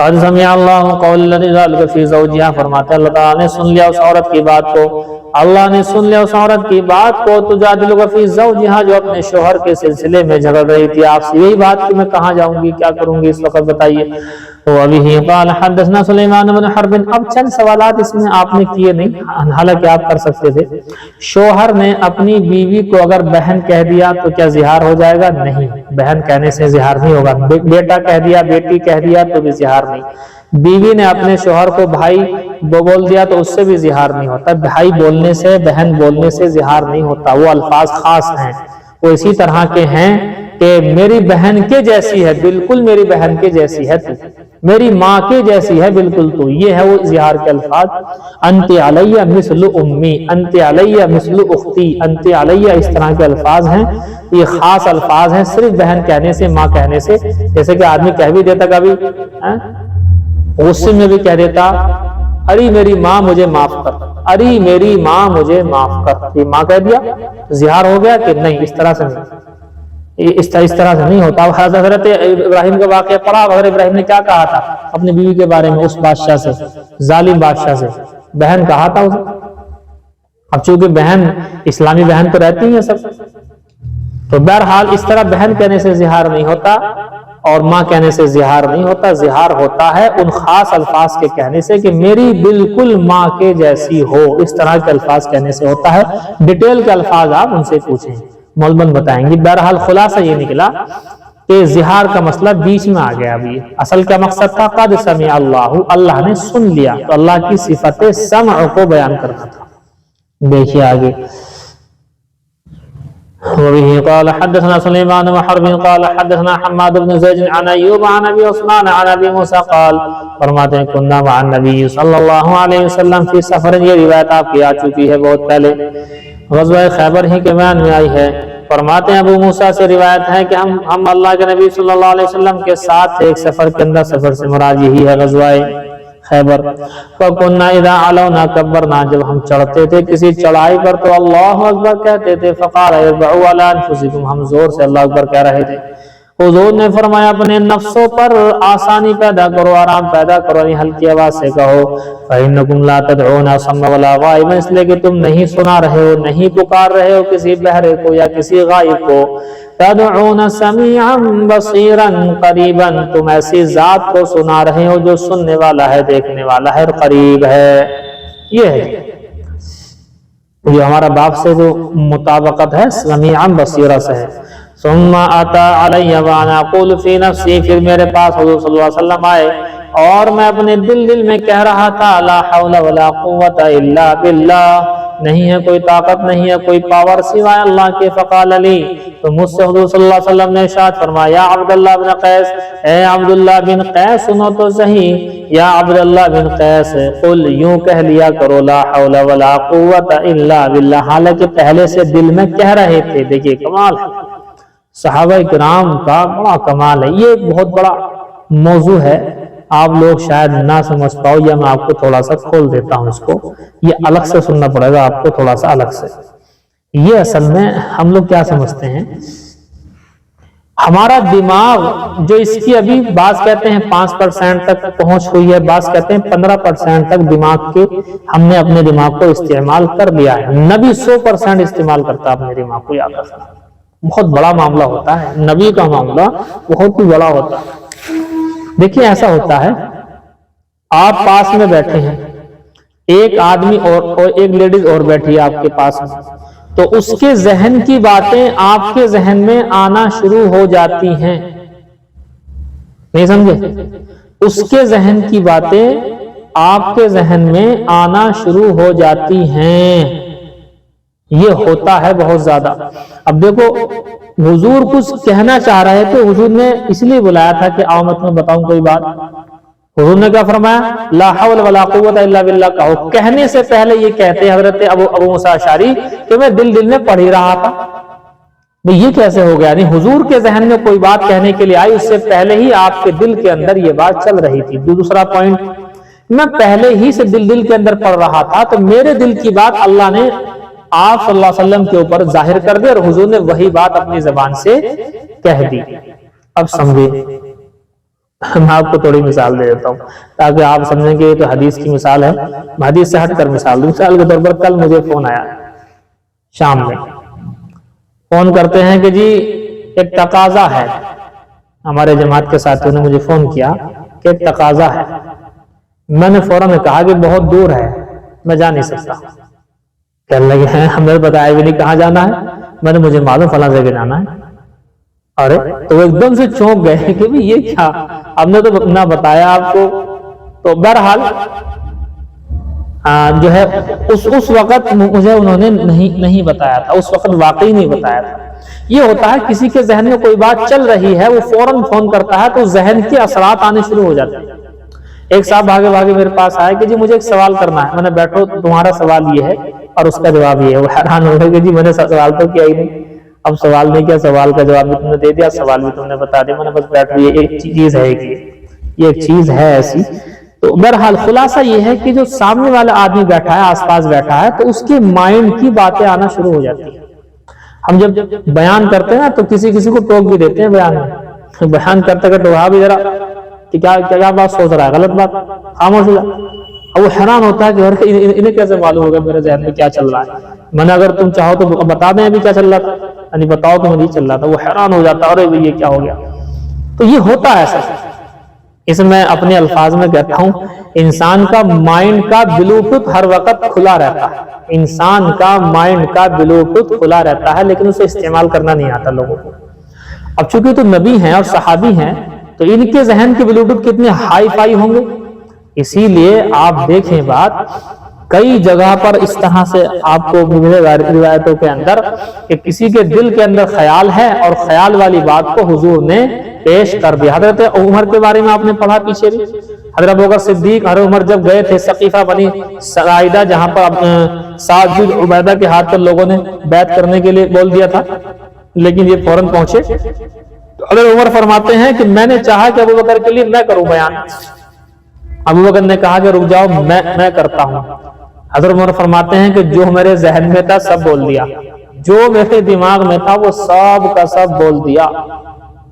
قد سمع اللہ قول الذی ذلک فی زوجہا، فرماتے اللہ تعالیٰ نے سن لیا اس عورت کی بات کو، اللہ نے سن لیا اس عورت کی بات کو، تجادلک فی زوجہا، جو اپنے شوہر کے سلسلے میں جھگڑ رہی تھی آپ سے یہی بات کہ میں کہاں جاؤں گی، کیا کروں گی اس وقت بتائیے۔ وبہ قال حدثنا سلیمان بن حرب، اب چند سوالات اس میں آپ نے کیے نہیں، حالانکہ آپ کر سکتے تھے۔ شوہر نے اپنی بیوی کو اگر بہن کہہ دیا تو کیا زہار ہو جائے گا؟ نہیں، بہن کہنے سے زہار نہیں ہوگا۔ بیٹا کہہ دیا، بیٹی کہہ دیا تو بھی زہار نہیں۔ بیوی نے اپنے شوہر کو بھائی بول دیا تو اس سے بھی زہار نہیں ہوتا۔ بھائی بولنے سے، بہن بولنے سے زہار نہیں ہوتا، وہ الفاظ خاص ہیں، وہ اسی طرح کے ہیں کہ میری بہن کے جیسی ہے، بالکل میری بہن کے جیسی ہے تو، میری ماں کے جیسی ہے بالکل تو، یہ ہے وہ اظہار کے الفاظ۔ انت علیہ مثل امی، انت علیہ مثل اختی، انت علیہ، اس طرح کے الفاظ ہیں، یہ خاص الفاظ ہیں صرف بہن کہنے سے، ماں کہنے سے۔ جیسے کہ آدمی کہہ بھی دیتا کبھی غصے میں بھی کہہ دیتا اری میری ماں مجھے معاف کر، اری میری ماں مجھے معاف کر، یہ ماں کہہ دیا، زہار ہو گیا کہ نہیں؟ اس طرح سے نہیں، اس طرح سے نہیں ہوتا۔ حضرت ابراہیم کا واقعہ پڑھا، حضرت ابراہیم نے کیا کہا تھا اپنی بیوی کے بارے میں، اس بادشاہ سے، ظالم بادشاہ سے، بہن کہا تھا اسے۔ اب چونکہ بہن، اسلامی بہن تو رہتی ہیں سب، تو بہرحال اس طرح بہن کہنے سے زہار نہیں ہوتا اور ماں کہنے سے زہار نہیں ہوتا۔ زہار ہوتا ہے ان خاص الفاظ کے کہنے سے کہ میری بالکل ماں کے جیسی ہو، اس طرح کے الفاظ کہنے سے ہوتا ہے۔ ڈیٹیل کے الفاظ آپ ان سے پوچھیں، مولبن بتائیں گے۔ بہرحال خلاصہ یہ نکلا کہ زہار کا مسئلہ بیچ میں آ گیا۔ ابھی اصل کا مقصد تھا قد سمع اللہ، اللہ نے سن لیا، تو اللہ کی صفت سمع کو بیان کرنا تھا۔ دیکھیے آگے، وبه قال حدثنا سليمان بن حرب قال حدثنا حماد بن زيد عن ايوب عن ابي عثمان عن ابي موسى قال، فرماتے ہیں كنا مع النبي صلی اللہ علیہ وسلم فی سفر، یہ روایت آپ کی آ چکی ہے بہت پہلے، غزوہ خیبر ہی کے بیان میں آئی ہے۔ فرماتے ہیں ابو موسیٰ سے روایت ہے کہ ہم اللہ کے نبی صلی اللہ علیہ وسلم کے ساتھ ایک سفر کے اندر، سفر سے مراد یہی ہے غزوہ خیبر۔ فَكُنَّا إِذَا عَلَوْنَا كَبَّرْنَا، جب ہم چڑھتے تھے کسی چڑھائی پر تو اللہ اکبر کہتے تھے۔ فَقَالَ ارْبَعُوا عَلَىٰ أَنفُسِكُمْ، ہم زور سے اللہ اکبر کہہ رہے تھے۔ حضور نے فرمایا اپنے نفسوں پر آسانی پیدا کرو، آرام پیدا کرو، یعنی ہلکی آواز سے کہو۔ فَإِنَّكُمْ لَا تَدْعُونَ أَصَمَّ وَلَا غَائِبًا، اس لیے کہ تم نہیں سنا رہے ہو، نہیں پکار رہے ہو کسی بہرے کو یا کسی غائب کو۔ تَدْعُونَ سَمِيعًا بَصِيرًا قَرِيبًا، تم ایسی ذات کو سنا رہے ہو جو سننے والا ہے، دیکھنے والا ہے اور قریب ہے۔ یہ ہے یہ ہمارا باپ سے جو مطابقت ہے، سمیعًا بصیرا سے ہے۔ ثم آتا علی وانا اقول فی نفسی، پھر میرے پاس حضور صلی اللہ علیہ وسلم آئے اور میں اپنے دل میں کہہ رہا تھا لا حول ولا قوت الا باللہ، نہیں ہے کوئی طاقت، نہیں ہے کوئی پاور سوائے اللہ کے۔ فقال علی، تو مجھ سے حضور صلی اللہ علیہ وسلم نے ارشاد فرمایا یا عبداللہ بن قیس، اے عبداللہ بن قیس سنو تو صحیح، یا عبداللہ بن قیس قل، یوں کہہ لیا کرو لا حول ولا قوت الا باللہ، حالانکہ پہلے سے دل میں کہہ رہے تھے۔ دیکھیے کمال ہے، صحابہ کرام کا بڑا کمال ہے۔ یہ بہت بڑا موضوع ہے، آپ لوگ شاید نہ سمجھ پاؤ، یا میں آپ کو تھوڑا سا کھول دیتا ہوں اس کو، یہ الگ سے سننا پڑے گا آپ کو تھوڑا سا الگ سے۔ یہ اصل میں ہم لوگ کیا سمجھتے ہیں، ہمارا دماغ جو اس کی ابھی بعض کہتے ہیں 5% تک پہنچ ہوئی ہے، بعض کہتے ہیں 15% تک دماغ کے ہم نے اپنے دماغ کو استعمال کر لیا ہے۔ نبی 100% استعمال کرتا اپنے دماغ کو، یاد رکھنا بہت بڑا معاملہ ہوتا ہے، نبی کا معاملہ بہت ہی بڑا ہوتا ہے۔ دیکھیں ایسا ہوتا ہے، آپ پاس میں بیٹھے ہیں، ایک آدمی اور ایک لیڈیز اور بیٹھی ہے آپ کے پاس میں، تو اس کے ذہن کی باتیں آپ کے ذہن میں آنا شروع ہو جاتی ہیں، نہیں سمجھے؟ اس کے ذہن کی باتیں آپ کے ذہن میں آنا شروع ہو جاتی ہیں، یہ ہوتا ہے بہت زیادہ۔ اب دیکھو حضور کچھ کہنا چاہ رہے تھے، حضور نے اس لیے بلایا تھا کہ آؤ میں تمہیں بتاؤں کوئی بات۔ حضور نے کیا فرمایا لا حول ولا قوت الا باللہ کہو، کہنے سے پہلے یہ کہتے ہیں حضرت ابو موسیٰ اشعری کہ میں دل میں پڑھ ہی رہا تھا۔ یہ کیسے ہو گیا؟ یعنی حضور کے ذہن میں کوئی بات کہنے کے لیے آئی، اس سے پہلے ہی آپ کے دل کے اندر یہ بات چل رہی تھی۔ دوسرا پوائنٹ، میں پہلے ہی سے دل کے اندر پڑھ رہا تھا، تو میرے دل کی بات اللہ نے آپ صلی اللہ علیہ وسلم کے اوپر ظاہر کر دی اور حضور نے وہی بات اپنی زبان سے کہہ دی۔ اب سمجھے میں آپ کو تھوڑی مثال دے دیتا ہوں تاکہ آپ سمجھیں کہ یہ تو حدیث کی مثال ہے. میں حدیث سے ہٹ کر مثال دوں. مثال کے طور پر کل مجھے فون آیا شام میں, فون کرتے ہیں کہ جی ایک تقاضا ہے, ہمارے جماعت کے ساتھیوں نے مجھے فون کیا کہ ایک تقاضا ہے. میں نے فوراً کہا کہ بہت دور ہے, میں جا نہیں سکتا. کہنے لگے ہیں ہم نے بتایا بھی نہیں کہاں جانا ہے. میں نے مجھے معلوم فلاں جگہ جانا ہے. ارے تو وہ ایک دم سے چونک گئے کہ یہ کیا, ہم نے تو نہ بتایا آپ کو. تو بہرحال جو ہے اس وقت مجھے انہوں نے نہیں بتایا تھا, اس وقت واقعی نہیں بتایا تھا. یہ ہوتا ہے کسی کے ذہن میں کوئی بات چل رہی ہے, وہ فوراً فون کرتا ہے تو ذہن کے اثرات آنے شروع ہو جاتے ہیں. ایک صاحب بھاگے بھاگے میرے پاس آئے کہ جی مجھے ایک سوال کرنا ہے. میں نے بیٹھو تمہارا سوال یہ ہے اور اس کا جواب یہ ہے. وہ حیران ہو گئے کہ جی میں نے سوال تو کیا ہی نہیں. اب سوال نہیں کیا, سوال کا جواب بھی تم نے دے دیا, سوال بھی تم نے بتا دیا. میں نے بس بیٹھو یہ ایک چیز ہے, یہ ایک چیز ہے ایسی. تو بہرحال خلاصہ یہ ہے کہ جو سامنے والا آدمی بیٹھا ہے, آس پاس بیٹھا ہے, تو اس کے مائنڈ کی باتیں آنا شروع ہو جاتی ہیں. ہم جب بیان کرتے ہیں تو کسی کو ٹوک بھی دیتے ہیں بیان میں. بیان کرتے کرتے وہاں بھی ذرا کہ کیا بات سوچ رہا ہے, غلط بات, خاموش ہو جا. اب وہ حیران ہوتا ہے کہ انہیں کیسے معلوم ہوگا میرے ذہن میں کیا چل رہا ہے. میں نے اگر تم چاہو تو بتا دیں ابھی کیا چل رہا تھا, یعنی بتاؤ تو نہیں چل رہا تھا. وہ حیران ہو جاتا ہے, ارے یہ کیا ہو گیا. تو یہ ہوتا ہے ایسا. اس میں اپنے الفاظ میں کہتا ہوں انسان کا مائنڈ کا بلوٹوتھ ہر وقت کھلا رہتا ہے. انسان کا مائنڈ کا بلوٹوتھ کھلا رہتا ہے, لیکن اسے استعمال کرنا نہیں آتا لوگوں کو. اب چونکہ تو نبی ہیں اور صحابی ہیں تو ان کے ذہن کے بلوٹوتھ کتنے ہائی فائی ہوں گے. اسی لیے آپ دیکھیں بات کئی جگہ پر اس طرح سے آپ کو ملے گا روایتوں کے اندر کہ کسی کے دل کے اندر خیال ہے اور خیال والی بات کو حضور نے پیش کر دیا. حضرت عمر کے بارے میں آپ نے پڑھا پیچھے بھی, حضرت ابوبکر صدیق حضرت عمر جب گئے تھے سقیفہ بنی سعیدہ, جہاں پر سعد بن عبیدہ کے ہاتھ پر لوگوں نے بیعت کرنے کے لیے بول دیا تھا, لیکن یہ فوراً پہنچے. حضرت عمر فرماتے ہیں کہ میں نے چاہا کہ ابوبکر کے لیے میں کروں بیان. ابوبکر نے کہا کہ رک جاؤ میں کرتا ہوں. حضرت عمر فرماتے ہیں کہ جو میرے ذہن میں تھا سب بول دیا, جو میرے دماغ میں تھا وہ سب کا سب بول دیا,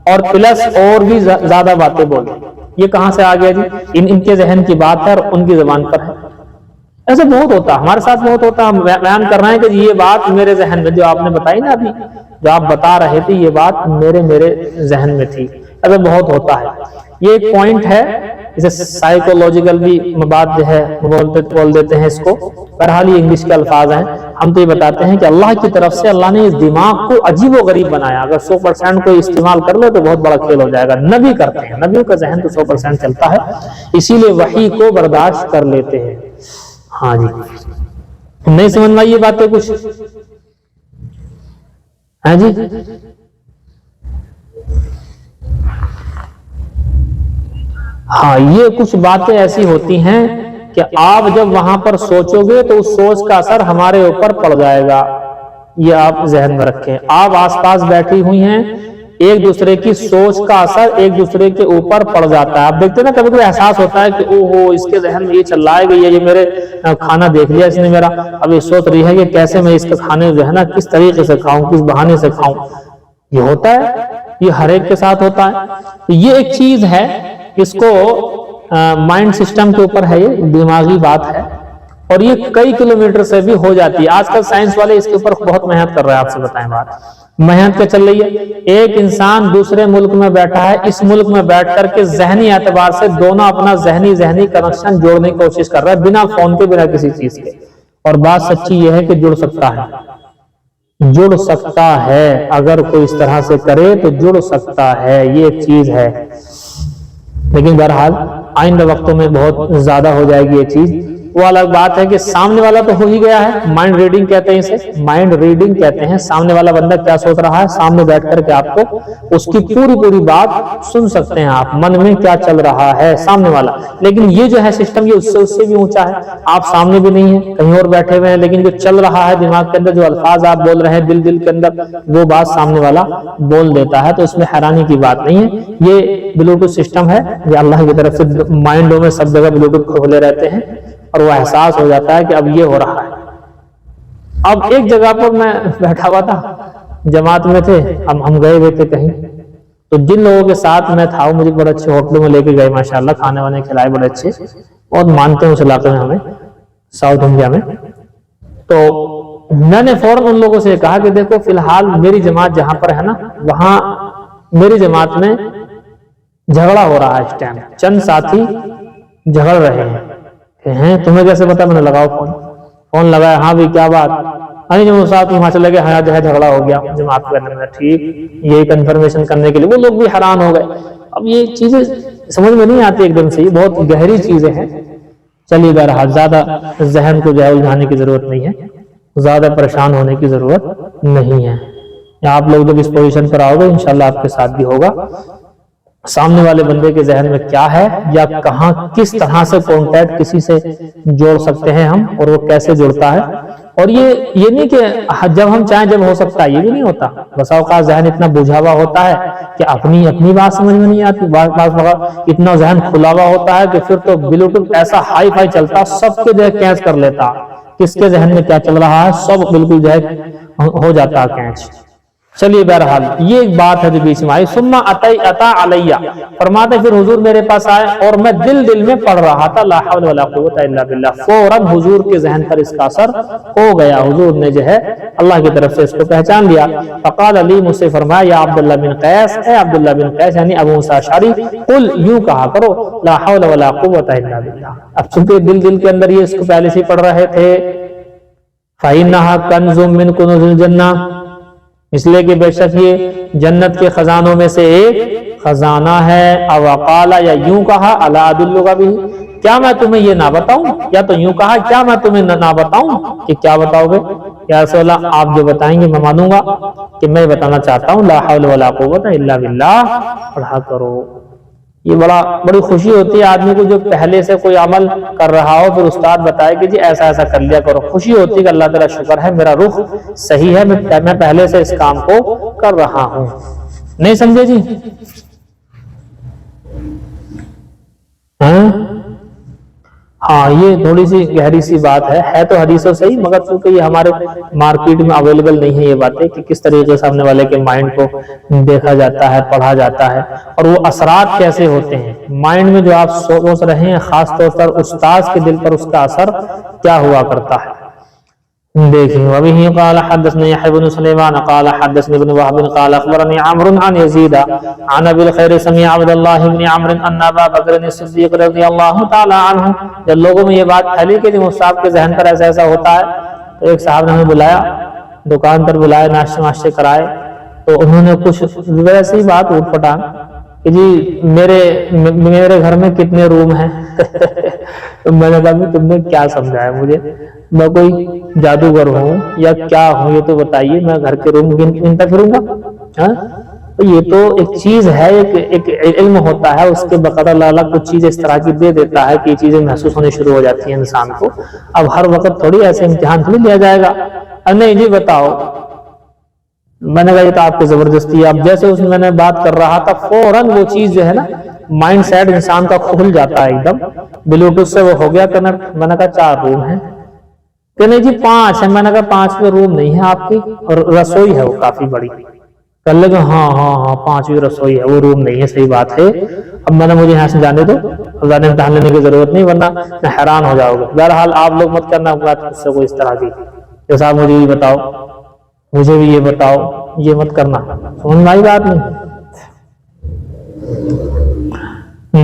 اور پلس اور بھی زیادہ باتیں بولی. یہ کہاں سے آ گیا جی؟ ان کے ذہن کی بات ہے اور ان کی زبان پر ہے. ایسے بہت ہوتا, ہمارے ساتھ بہت ہوتا. ہم بیان کر رہے ہیں کہ یہ بات میرے ذہن میں, جو آپ نے بتائی نا ابھی, جو آپ بتا رہے تھے, یہ بات میرے ذہن میں تھی. ایسا بہت ہوتا ہے. یہ ایک پوائنٹ ہے, اسے سائیکولوجیکل بھی بات جو ہے بول دیتے ہیں اس کو. بہرحال یہ انگلش کے الفاظ ہیں. ہم تو یہ بتاتے ہیں کہ اللہ کی طرف سے اللہ نے اس دماغ کو عجیب و غریب بنایا. اگر 100% کوئی استعمال کر لے تو بہت بڑا کھیل ہو جائے گا. نبی کرتے ہیں, نبیوں کا ذہن تو 100% چلتا ہے, اسی لیے وحی کو برداشت کر لیتے ہیں. ہاں جی, نہیں سمجھ میں یہ باتیں کچھ؟ ہاں جی, ہاں یہ کچھ باتیں ایسی ہوتی ہیں کہ آپ جب وہاں پر سوچو گے تو اس سوچ کا اثر ہمارے اوپر پڑ جائے گا. یہ آپ ذہن میں رکھیں. آپ آس پاس بیٹھی ہوئی ہیں, ایک دوسرے کی سوچ کا اثر ایک دوسرے کے اوپر پڑ جاتا ہے. آپ دیکھتے ہیں نا کبھی کبھی احساس ہوتا ہے کہ اوہو اس کے ذہن میں یہ چل رہا ہے کہ یہ میرے کھانا دیکھ لیا اس نے میرا, اب یہ سوچ رہی ہے کہ کیسے میں اس کے کھانے جو ہے نا کس طریقے سے کھاؤں, کس بہانے سے کھاؤں. یہ ہوتا ہے, یہ ہر ایک کے ساتھ ہوتا ہے. یہ ایک چیز ہے, اس کو مائنڈ سسٹم کے اوپر ہے, یہ دماغی بات ہے, اور یہ کئی کلومیٹر سے بھی ہو جاتی ہے. آج کل سائنس والے اس کے اوپر بہت محنت کر رہے ہیں. آپ سے بتائیں بات, محنت کیا چل رہی ہے؟ ایک انسان دوسرے ملک میں بیٹھا ہے, اس ملک میں بیٹھ کر کے ذہنی اعتبار سے دونوں اپنا ذہنی کنیکشن جوڑنے کی کوشش کر رہا ہے, بنا فون کے, بنا کسی چیز کے. اور بات سچی یہ ہے کہ جڑ سکتا ہے, اگر کوئی اس طرح سے کرے تو جڑ سکتا ہے. یہ ایک چیز ہے, لیکن بہرحال آئندہ وقتوں میں بہت زیادہ ہو جائے گی یہ چیز. وہ الگ بات ہے کہ سامنے والا تو ہو ہی گیا ہے. مائنڈ ریڈنگ کہتے ہیں اسے, مائنڈ ریڈنگ کہتے ہیں. سامنے والا بندہ کیا سوچ رہا ہے, سامنے بیٹھ کر کے آپ کو اس کی پوری بات سن سکتے ہیں آپ, من میں کیا چل رہا ہے سامنے والا. لیکن یہ جو ہے سسٹم, یہ اس سے بھی اونچا ہے. آپ سامنے بھی نہیں ہیں, کہیں اور بیٹھے ہوئے ہیں, لیکن جو چل رہا ہے دماغ کے اندر, جو الفاظ آپ بول رہے ہیں دل کے اندر, وہ بات سامنے والا بول دیتا ہے. تو اس میں حیرانی کی بات نہیں ہے. یہ بلوٹوتھ سسٹم ہے, یہ اللہ کی طرف سے مائنڈوں میں سب جگہ بلوٹوتھ کھولے رہتے ہیں, اور وہ احساس ہو جاتا ہے کہ اب یہ ہو رہا ہے. اب ایک جگہ پر میں بیٹھا ہوا تھا, جماعت میں تھے, ہم گئے ہوئے تھے کہیں, تو جن لوگوں کے ساتھ میں تھا وہ مجھے بڑے اچھے ہوٹلوں میں لے کے گئے ماشاءاللہ، کھانے وانے کھلائے بڑے اچھے، بہت مانتے ہیں اس علاقے میں ہمیں ساؤتھ انڈیا میں۔ تو میں نے فوراً ان لوگوں سے کہا کہ دیکھو فی الحال میری جماعت جہاں پر ہے نا، وہاں میری جماعت میں جھگڑا ہو رہا ہے اس ٹائم، چند ساتھی جھگڑ رہے ہیں۔ تمہیں کیسے پتا؟ میں نے لگاؤ فون لگایا، ہاں بھی کیا بات؟ ہاں جب ساتھ وہاں چلے گئے، ہاں جو ہے جھگڑا ہو گیا جماعت کرنے میں، ٹھیک، یہی کنفرمیشن کرنے کے لیے وہ لوگ بھی حیران ہو گئے۔ اب یہ چیزیں سمجھ میں نہیں آتی ایک دم سے، یہ بہت گہری چیزیں ہیں۔ چلیے بہرحال زیادہ ذہن کو جو ہے الجھانے کی ضرورت نہیں ہے، زیادہ پریشان ہونے کی ضرورت نہیں ہے۔ آپ لوگ جب اس پوزیشن پر آؤ گے انشاءاللہ آپ کے ساتھ بھی ہوگا، سامنے والے بندے کے ذہن میں کیا ہے یا کہاں کس طرح سے کانٹیکٹ کسی سے جوڑ سکتے ہیں ہم، اور وہ کیسے جڑتا ہے۔ اور یہ نہیں کہ جب ہم چاہیں جب ہو سکتا ہے، یہ بھی نہیں ہوتا۔ بسا اوقات ذہن اتنا بجھا ہوا ہوتا ہے کہ اپنی بات سمجھ میں نہیں آتی، بعض اتنا ذہن کھلا ہوا ہوتا ہے کہ پھر تو بالکل ایسا ہائی فائی چلتا، سب کے جو ہے کیچ کر لیتا، کس کے ذہن میں کیا چل رہا ہے سب بالکل جو ہے ہو جاتا کیچ۔ چلیے بہرحال یہ ایک بات ہے جو بیچ میں آئی۔ ثم اتا علیہ، فرماتے پھر حضور میرے پاس آئے اور میں دل میں پڑھ رہا تھا لا حول ولا قوت الا باللہ، فوراً حضور کے ذہن پر اس کا اثر ہو گیا، حضور نے جو ہے اللہ کی طرف سے اس کو پہچان لیا۔ فقال علی، مجھ سے فرمایا یا عبداللہ بن قیس، اے عبداللہ بن قیس یعنی ابو موسیٰ اشعری، قل یوں کہا کرو لا حول ولا قوت الا باللہ۔ اب چونکہ دل کے اندر یہ اس کو پہلے سے پڑھ رہے تھے، فإنها کنز من کنوز الجنہ، اس لیے کہ بے شک یہ جنت کے خزانوں میں سے ایک خزانہ ہے۔ او قال، یا یوں کہا، الا ادلک بھی، کیا میں تمہیں یہ نہ بتاؤں؟ یا تو یوں کہا کیا میں تمہیں نہ بتاؤں؟ کہ کیا بتاؤ گے یا رسول اللہ؟ آپ جو بتائیں گے میں مانوں گا، کہ میں بتانا چاہتا ہوں لا حول ولا قوت الا باللہ پڑھا کرو۔ یہ بڑی خوشی ہوتی ہے آدمی کو جو پہلے سے کوئی عمل کر رہا ہو، پھر استاد بتائے کہ جی ایسا ایسا کر لیا کرو، خوشی ہوتی ہے کہ اللہ تعالیٰ شکر ہے میرا رخ صحیح ہے، میں پہلے سے اس کام کو کر رہا ہوں۔ نہیں سمجھے جی؟ ہاں یہ تھوڑی سی گہری سی بات ہے تو حدیثوں صحیح، مگر چونکہ یہ ہمارے مارکیٹ میں اویلیبل نہیں ہے یہ باتیں کہ کس طریقے سے سامنے والے کے مائنڈ کو دیکھا جاتا ہے، پڑھا جاتا ہے، اور وہ اثرات کیسے ہوتے ہیں مائنڈ میں جو آپ سوچ رہے ہیں، خاص طور پر استاذ کے دل پر اس کا اثر کیا ہوا کرتا ہے۔ دیکھیں وبه قال حدثنا يحيى بن سليمان قال حدثني ابن وهب قال اخبرني عمرو عن يزيد عن ابي الخير سمع عبد الله بن عمرو ان ابا بکر الصدیق رضی اللہ تعالی عنہ، جب لوگوں میں یہ بات پھیلی کہ جب صاحب کے ذہن پر ایسا ایسا ہوتا ہے، تو ایک صاحب نے ہمیں بلایا، دکان پر بلایا، ناشتے کرائے، تو انہوں نے کچھ ویسے ہی بات اٹھ پٹان کہ جی میرے گھر میں کتنے روم ہیں؟ تو میں نے کہا تم نے کیا سمجھا ہے مجھے، میں کوئی جادوگر ہوں یا کیا ہوں یہ تو بتائیے، میں گھر کے روم گنتا پھروں گا؟ یہ تو ایک چیز ہے، ایک علم ہوتا ہے، اس کے بقدر اللہ کچھ چیز اس طرح کی دے دیتا ہے کہ یہ چیزیں محسوس ہونے شروع ہو جاتی ہیں انسان کو۔ اب ہر وقت تھوڑی ایسے امتحان تھوڑی لیا جائے گا، نہیں جی بتاؤ، میں نے کہا یہ تو آپ کی زبردستی ہے۔ اب جیسے اس میں نے بات کر رہا تھا فوراً وہ چیز جو ہے نا مائنڈ سیٹ انسان کا کھل جاتا ہے ایک دم، بلوٹوتھ سے وہ ہو گیا کنیکٹ۔ میں نے کہا 4 روم ہیں، کہ نہیں جی 5 ہے۔ میں نے کہا 5ویں روم نہیں ہے آپ کی، اور رسوئی ہے وہ کافی بڑی۔ کر لے گا ہاں 5ویں رسوئی ہے، وہ روم نہیں ہے، صحیح بات ہے۔ اب میں نے مجھے یہاں سے جانے دو، زیادہ امتحان لینے کی ضرورت نہیں ورنہ میں حیران ہو جاؤ گا۔ بہرحال آپ لوگ مت کرنا بات اس سے کوئی اس طرح کی کہ صاحب مجھے یہ بتاؤ، مجھے بھی یہ بتاؤ، یہ مت کرنا، سمجھ میں آئی بات نہیں؟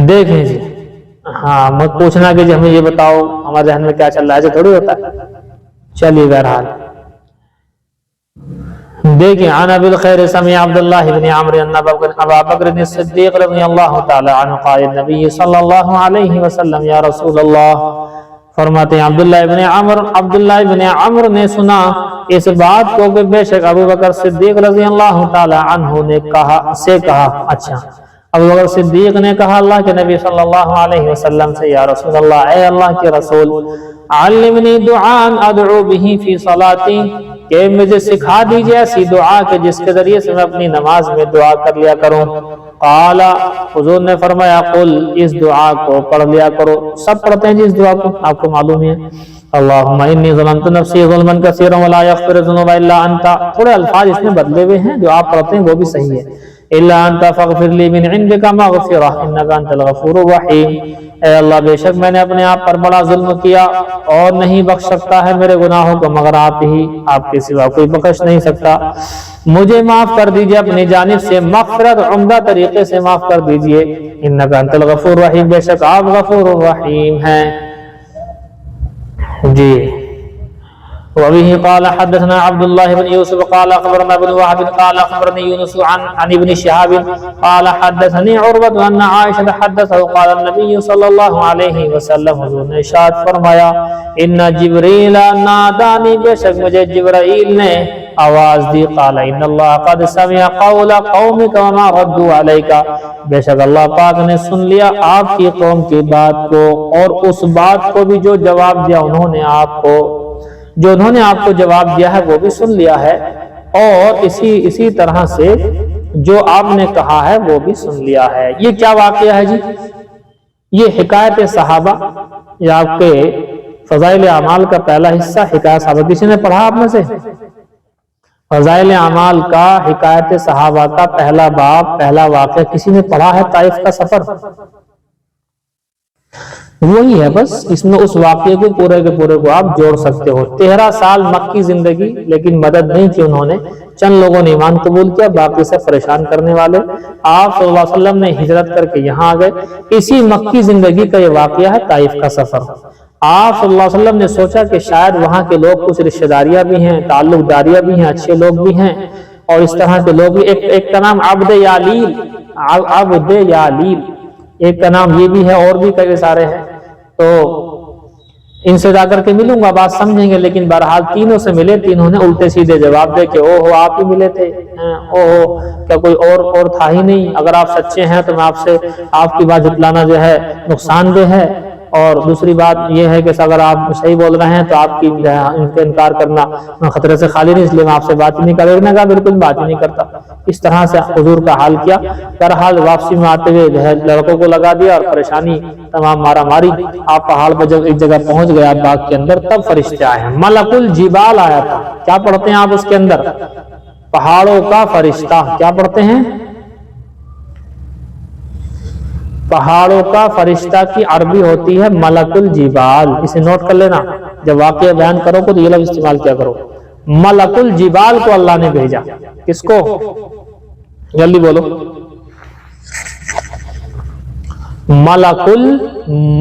دیکھیں جی، ہاں مت پوچھنا کہ جی ہمیں یہ بتاؤ ہمارے ذہن میں کیا چل رہا ہے، ایسے تھوڑی ہوتا ہے۔ چلیے بہرحال دیکھیں عن ابی الخیر سمع عبد اللہ بن عمرو ان ابا بکر الصدیق رضی اللہ تعالی عنہ قال النبی صلی اللہ علیہ وسلم یا رسول اللہ، فرماتے ہیں عبداللہ ابن عمرو نے سنا اس بات کو کہ بے شک ابو بکر صدیق رضی اللہ تعالی عنہ نے کہا، اچھا ابو بکر صدیق نے کہا اللہ کے نبی صلی اللہ علیہ وسلم سے، یا رسول اللہ، اے اللہ کے رسول، علمنی دعاء ادعو به فی صلاتی، کہ مجھے سکھا دیجئے ایسی دعا کہ جس کے ذریعے سے میں اپنی نماز میں دعا کر لیا کروں۔ قال، حضور نے فرمایا، قل، اس دعا کو پڑھ لیا کرو۔ سب پڑھتے ہیں جی اس دعا کو، آپ کو معلوم ہے، اللہم انی ظلمت نفسی ظلما کثیرا ولا یغفر الذنوب الا انت۔ تھوڑے الفاظ اس میں بدلے ہوئے ہیں، جو آپ پڑھتے ہیں وہ بھی صحیح ہے، الا انت فاغفر لی من عندک مغفرہ انک انت الغفور الرحیم، اے اللہ بے شک میں نے اپنے آپ پر بڑا ظلم کیا اور نہیں بخش سکتا ہے میرے گناہوں کو مگر آپ ہی، آپ کے سوا کوئی بخش نہیں سکتا، مجھے معاف کر دیجئے اپنی جانب سے، مغفرت عمدہ طریقے سے معاف کر دیجئے، انک انت الغفور الرحیم، بے شک آپ غفور الرحیم ہیں۔ جی وبه قال حدثنا عبد الله بن يوسف قال اخبرنا ابن وهب قال اخبرني يونس عن ابن شهاب قال حدثني عروة ان عائشة حدثه قال النبي صلى الله عليه وسلم، حضور نے ارشاد فرمایا ان جبریل نادانی، بے شک مجھے جبرائیل نے آواز دی، قال ان اللہ قد سمع قول قومک وما ردوا علیک، بے شک اللہ پاک نے سن لیا آپ کی قوم کی بات کو اور اس بات کو بھی جو جواب دیا انہوں نے آپ کو، جو انہوں نے آپ کو جواب دیا ہے وہ بھی سن لیا ہے، اور اسی طرح سے جو آپ نے کہا ہے وہ بھی سن لیا ہے۔ یہ کیا واقعہ ہے جی؟ یہ حکایت صحابہ، یہ آپ کے فضائل اعمال کا پہلا حصہ حکایت صحابہ، کسی نے پڑھا آپ میں سے؟ فضائل اعمال کا حکایت صحابہ کا پہلا باب، پہلا واقعہ کسی نے پڑھا ہے؟ طائف کا سفر وہی ہے، بس اس میں اس واقعے کو پورے کے پورے کو آپ جوڑ سکتے ہو۔ 13 سال مکی زندگی، لیکن مدد نہیں کی انہوں نے، چند لوگوں نے ایمان قبول کیا، باقی سے پریشان کرنے والے، آپ صلی اللہ علیہ وسلم نے ہجرت کر کے یہاں آ گئے۔ اسی مکی زندگی کا یہ واقعہ ہے طائف کا سفر۔ آپ صلی اللہ علیہ وسلم نے سوچا کہ شاید وہاں کے لوگ کچھ رشتہ داریاں بھی ہیں، تعلق داریاں بھی ہیں، اچھے لوگ بھی ہیں، اور اس طرح کے لوگ بھی، ایک کا نام عبد یالیل، ایک کا نام یہ بھی ہے، اور بھی کئی سارے ہیں، تو ان سے جا کر کے ملوں گا، بات سمجھیں گے۔ لیکن بہرحال تینوں سے ملے، تینوں نے الٹے سیدھے جواب دے کہ او ہو آپ ہی ملے تھے، او ہو کیا کوئی اور تھا ہی نہیں، اگر آپ سچے ہیں تو میں آپ کی بات جھٹلانا جو ہے نقصان دہ ہے، اور دوسری بات یہ ہے کہ اگر آپ صحیح بول رہے ہیں تو آپ کی انکار کرنا خطرے سے خالی نہیں، اس لیے میں آپ سے بات ہی نہیں کر رہا، کہا بالکل بات ہی نہیں کرتا۔ اس طرح سے حضور کا حال کیا۔ بہرحال واپسی میں آتے ہوئے جو ہے لڑکوں کو لگا دیا اور پریشانی تمام مارا ماری۔ آپ پہاڑ پر جب ایک جگہ پہنچ گئے آپ باغ کے اندر، تب فرشتے آئے ہیں، ملک الجبال آیا تھا۔ کیا پڑھتے ہیں آپ اس کے اندر؟ پہاڑوں کا فرشتہ۔ کیا پڑھتے ہیں؟ پہاڑوں کا فرشتہ کی عربی ہوتی ہے ملک الجبال، اسے نوٹ کر لینا، جب واقعہ بیان کرو تو یہ لفظ استعمال کیا کرو۔ ملک الجبال کو اللہ نے بھیجا، کس کو؟ جلدی بولو۔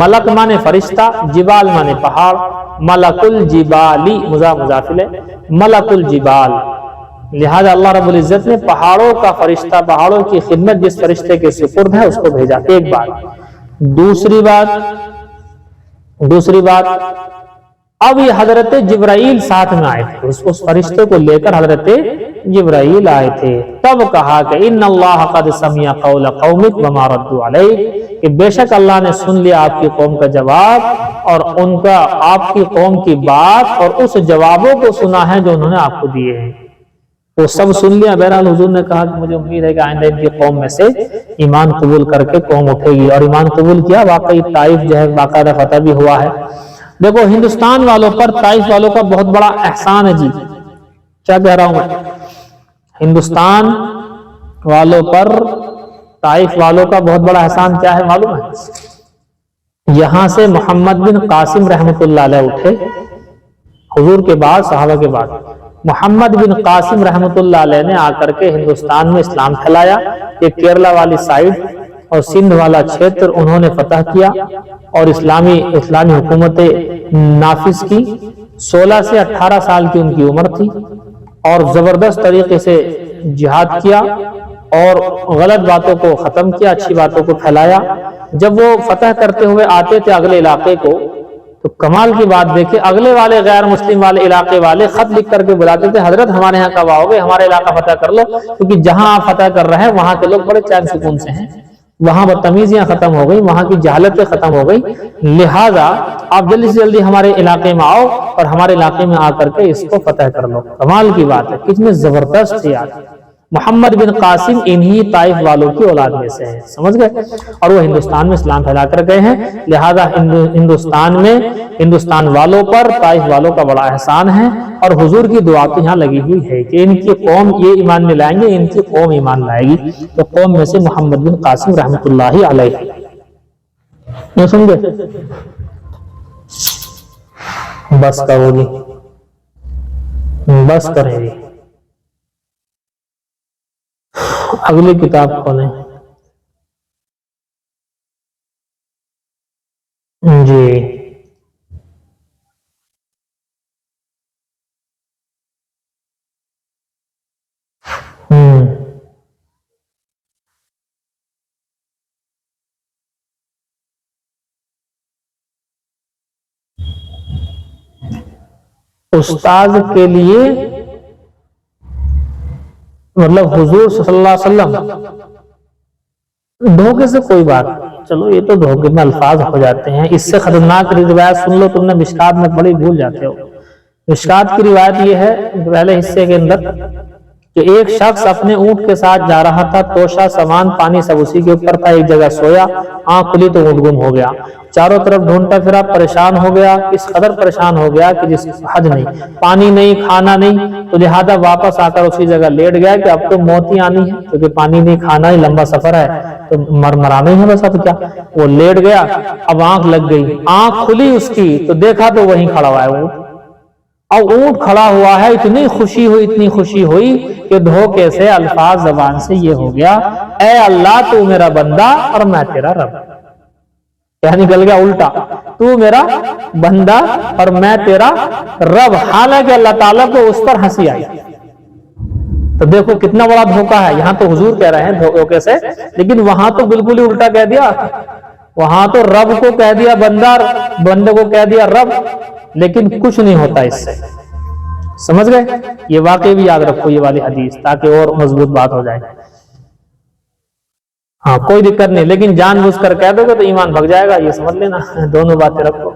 ملک مانے فرشتہ، جبال مانے پہاڑ، ملک الجبالی مضاف ہے، ملک الجبال، لہذا اللہ رب العزت نے پہاڑوں کا فرشتہ، پہاڑوں کی خدمت جس فرشتے کے سپرد ہے اس کو بھیجا، ایک بات۔ دوسری بات اب یہ حضرت جبرائیل ساتھ میں آئے تھے، اس فرشتے کو لے کر حضرت جبرائیل آئے تھے، تب کہا کہ ان اللہ قد سمع قول قومک وما ردوا علیک، کہ بے شک اللہ نے سن لیا آپ کی قوم کا جواب اور ان کا آپ کی قوم کی بات، اور اس جوابوں کو سنا ہے جو انہوں نے آپ کو دیے ہیں، وہ سب سن لیا۔ بہرحال حضور نے کہا کہ مجھے امید ہے کہ آئندہ ان کی قوم میں سے ایمان قبول کر کے قوم اٹھے گی، اور ایمان قبول کیا، واقعی طائف جو ہے باقاعدہ فتح بھی ہوا ہے۔ دیکھو ہندوستان والوں پر طائف والوں کا بہت بڑا احسان ہے جی، کیا کہہ رہا ہوں میں، ہندوستان والوں پر طائف والوں کا بہت بڑا احسان کیا ہے معلوم ہے؟ یہاں سے محمد بن قاسم رحمۃ اللہ علیہ اٹھے حضور کے بعد، صحابہ کے بعد، محمد بن قاسم رحمۃ اللہ علیہ نے آ کر کے ہندوستان میں اسلام پھیلایا، یہ کیرلا والی سائڈ اور سندھ والا چھیتر انہوں نے فتح کیا اور اسلامی حکومتیں نافذ کی۔ 16 سے 18 سال کی ان کی عمر تھی، اور زبردست طریقے سے جہاد کیا اور غلط باتوں کو ختم کیا، اچھی باتوں کو پھیلایا۔ جب وہ فتح کرتے ہوئے آتے تھے اگلے علاقے کو، تو کمال کی بات دیکھیں، اگلے والے غیر مسلم والے علاقے والے خط لکھ کر کے بلاتے تھے، حضرت ہمارے یہاں کب آؤ گے، ہمارے علاقہ فتح کر لو، کیونکہ جہاں آپ فتح کر رہے ہیں وہاں کے لوگ بڑے چین سکون سے ہیں، وہاں بدتمیزیاں ختم ہو گئی، وہاں کی جہالتیں ختم ہو گئی، لہٰذا آپ جلدی سے جلدی ہمارے علاقے میں آؤ اور ہمارے علاقے میں آ کر کے اس کو فتح کر لو۔ کمال کی بات ہے، کتنے زبردست یاد۔ محمد بن قاسم انہی طائف والوں کی اولاد میں سے ہے، سمجھ گئے، اور وہ ہندوستان میں اسلام پھیلا کر گئے ہیں، لہذا ہندوستان والوں پر طائف والوں کا بڑا احسان ہے، اور حضور کی دعا کی یہاں لگی ہوئی ہے کہ ان کی قوم یہ ایمان میں لائیں گے، ان کی قوم ایمان لائے گی، تو قوم میں سے محمد بن قاسم رحمۃ اللہ علیہ، یہ سمجھے؟ بس کرو گی، بس کریں گے، اگلی کتاب کھولیں جی۔ استاذ کے لیے مطلب حضور صلی اللہ علیہ وسلم، دھوکے سے کوئی بات، چلو یہ تو دھوکے میں الفاظ ہو جاتے ہیں، اس سے خطرناک روایت سن لو، تم نے مشکات میں بڑی بھول جاتے ہو۔ مشکات کی روایت یہ ہے پہلے حصے کے اندر کہ ایک شخص اپنے اونٹ کے ساتھ جا رہا تھا، توشہ سامان پانی سب اسی کے اوپر تھا، ایک جگہ سویا، آنکھ کھلی تو اونٹ گم ہو گیا، چاروں طرف ڈھونڈتا پھرا، پریشان ہو گیا، اس قدر پریشان ہو گیا کہ جس حد نہیں، پانی نہیں، کھانا نہیں، تو لہذا واپس آ کر اسی جگہ لیٹ گیا کہ اب تو موت ہی آنی ہے، کیونکہ پانی نہیں، کھانا ہی، لمبا سفر ہے تو مرانا ہی ہے بس، اب کیا۔ وہ لیٹ گیا، اب آنکھ لگ گئی، آنکھ کھلی اس کی تو دیکھا تو وہیں کھڑا ہوا ہے اونٹ، اب اونٹ کھڑا ہوا ہے، اتنی خوشی ہوئی کہ دھوکے سے الفاظ زبان سے یہ ہو گیا، اے اللہ تو میرا بندہ اور میں تیرا رب، کیا نکل گیا الٹا، تو میرا بندہ اور میں تیرا رب، حالانکہ اللہ تعالیٰ کو اس پر ہنسی آئی۔ تو دیکھو کتنا بڑا دھوکہ ہے، یہاں تو حضور کہہ رہے ہیں دھوکے سے، لیکن وہاں تو بالکل ہی الٹا کہہ دیا، وہاں تو رب کو کہہ دیا بندہ، بندے کو کہہ دیا رب، لیکن کچھ نہیں ہوتا اس سے، سمجھ گئے؟ یہ واقعی بھی یاد رکھو یہ والی حدیث، تاکہ اور مضبوط بات ہو جائے۔ ہاں کوئی دقت نہیں، لیکن جان بوجھ کر کہہ دو گے تو ایمان بھگ جائے گا، یہ سمجھ لینا، دونوں باتیں رکھو۔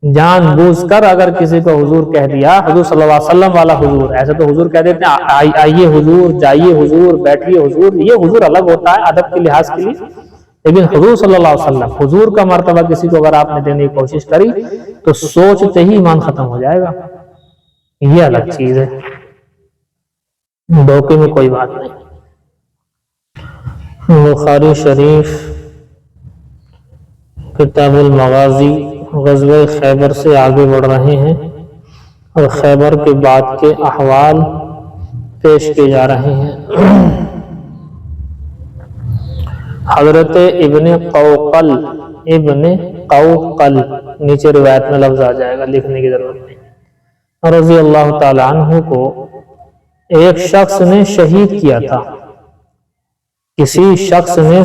جان بوجھ کر اگر کسی کو حضور کہہ دیا، حضور صلی اللہ علیہ وسلم والا حضور، ایسے تو حضور کہہ دیتے ہیں آئیے حضور، جائیے حضور، بیٹھیے حضور، یہ حضور الگ ہوتا ہے ادب کے لحاظ کے لیے، لیکن حضور صلی اللہ علیہ وسلم، حضور کا مرتبہ کسی کو اگر آپ نے دینے کی کوشش کری تو سوچتے ہی ایمان ختم ہو جائے گا، یہ الگ چیز ہے، دھوکے میں کوئی بات نہیں۔ بخاری شریف کتاب المغازی، غزوہ خیبر سے آگے بڑھ رہے ہیں اور خیبر کے بعد کے احوال پیش کیے جا رہے ہیں۔ حضرت ابن قوقل نیچے روایت میں لفظ آ جائے گا، لکھنے کی ضرورت نہیں، رضی اللہ تعالی عنہ کو ایک شخص نے شہید کیا تھا، کسی شخص نے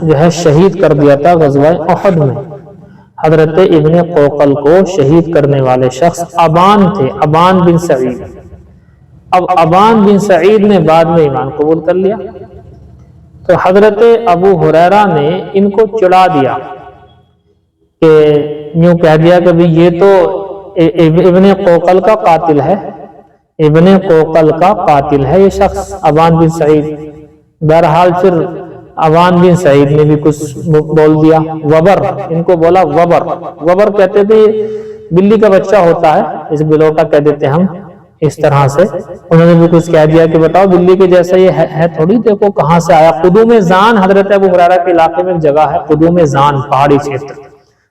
جو ہے شہید کر دیا تھا غزوہ احد میں۔ حضرت ابن قوقل کو شہید کرنے والے شخص ابان تھے، ابان بن سعید۔ اب ابان بن سعید نے بعد میں ایمان قبول کر لیا، تو حضرت ابو ہریرہ نے ان کو چڑھا دیا کہ یوں کہہ دیا کہ یہ تو ابن قوقل کا قاتل ہے، ابن قوقل کا قاتل ہے یہ شخص ابان بن سعید۔ بہرحال پھر ابان بن سعید نے بھی کچھ بول دیا، وبر، ان کو بولا وبر، وبر کہتے تھے بلی کا بچہ ہوتا ہے، اس بلوٹا کہہ دیتے ہم، اس طرح سے انہوں نے بھی کچھ کہہ دیا کہ بتاؤ بلی کے جیسا یہ ہے تھوڑی، دیکھو کہاں سے آیا۔ قدوم زان حضرت ابو ہریرہ کے علاقے میں ایک جگہ ہے قدوم زان، پہاڑی چھیتر،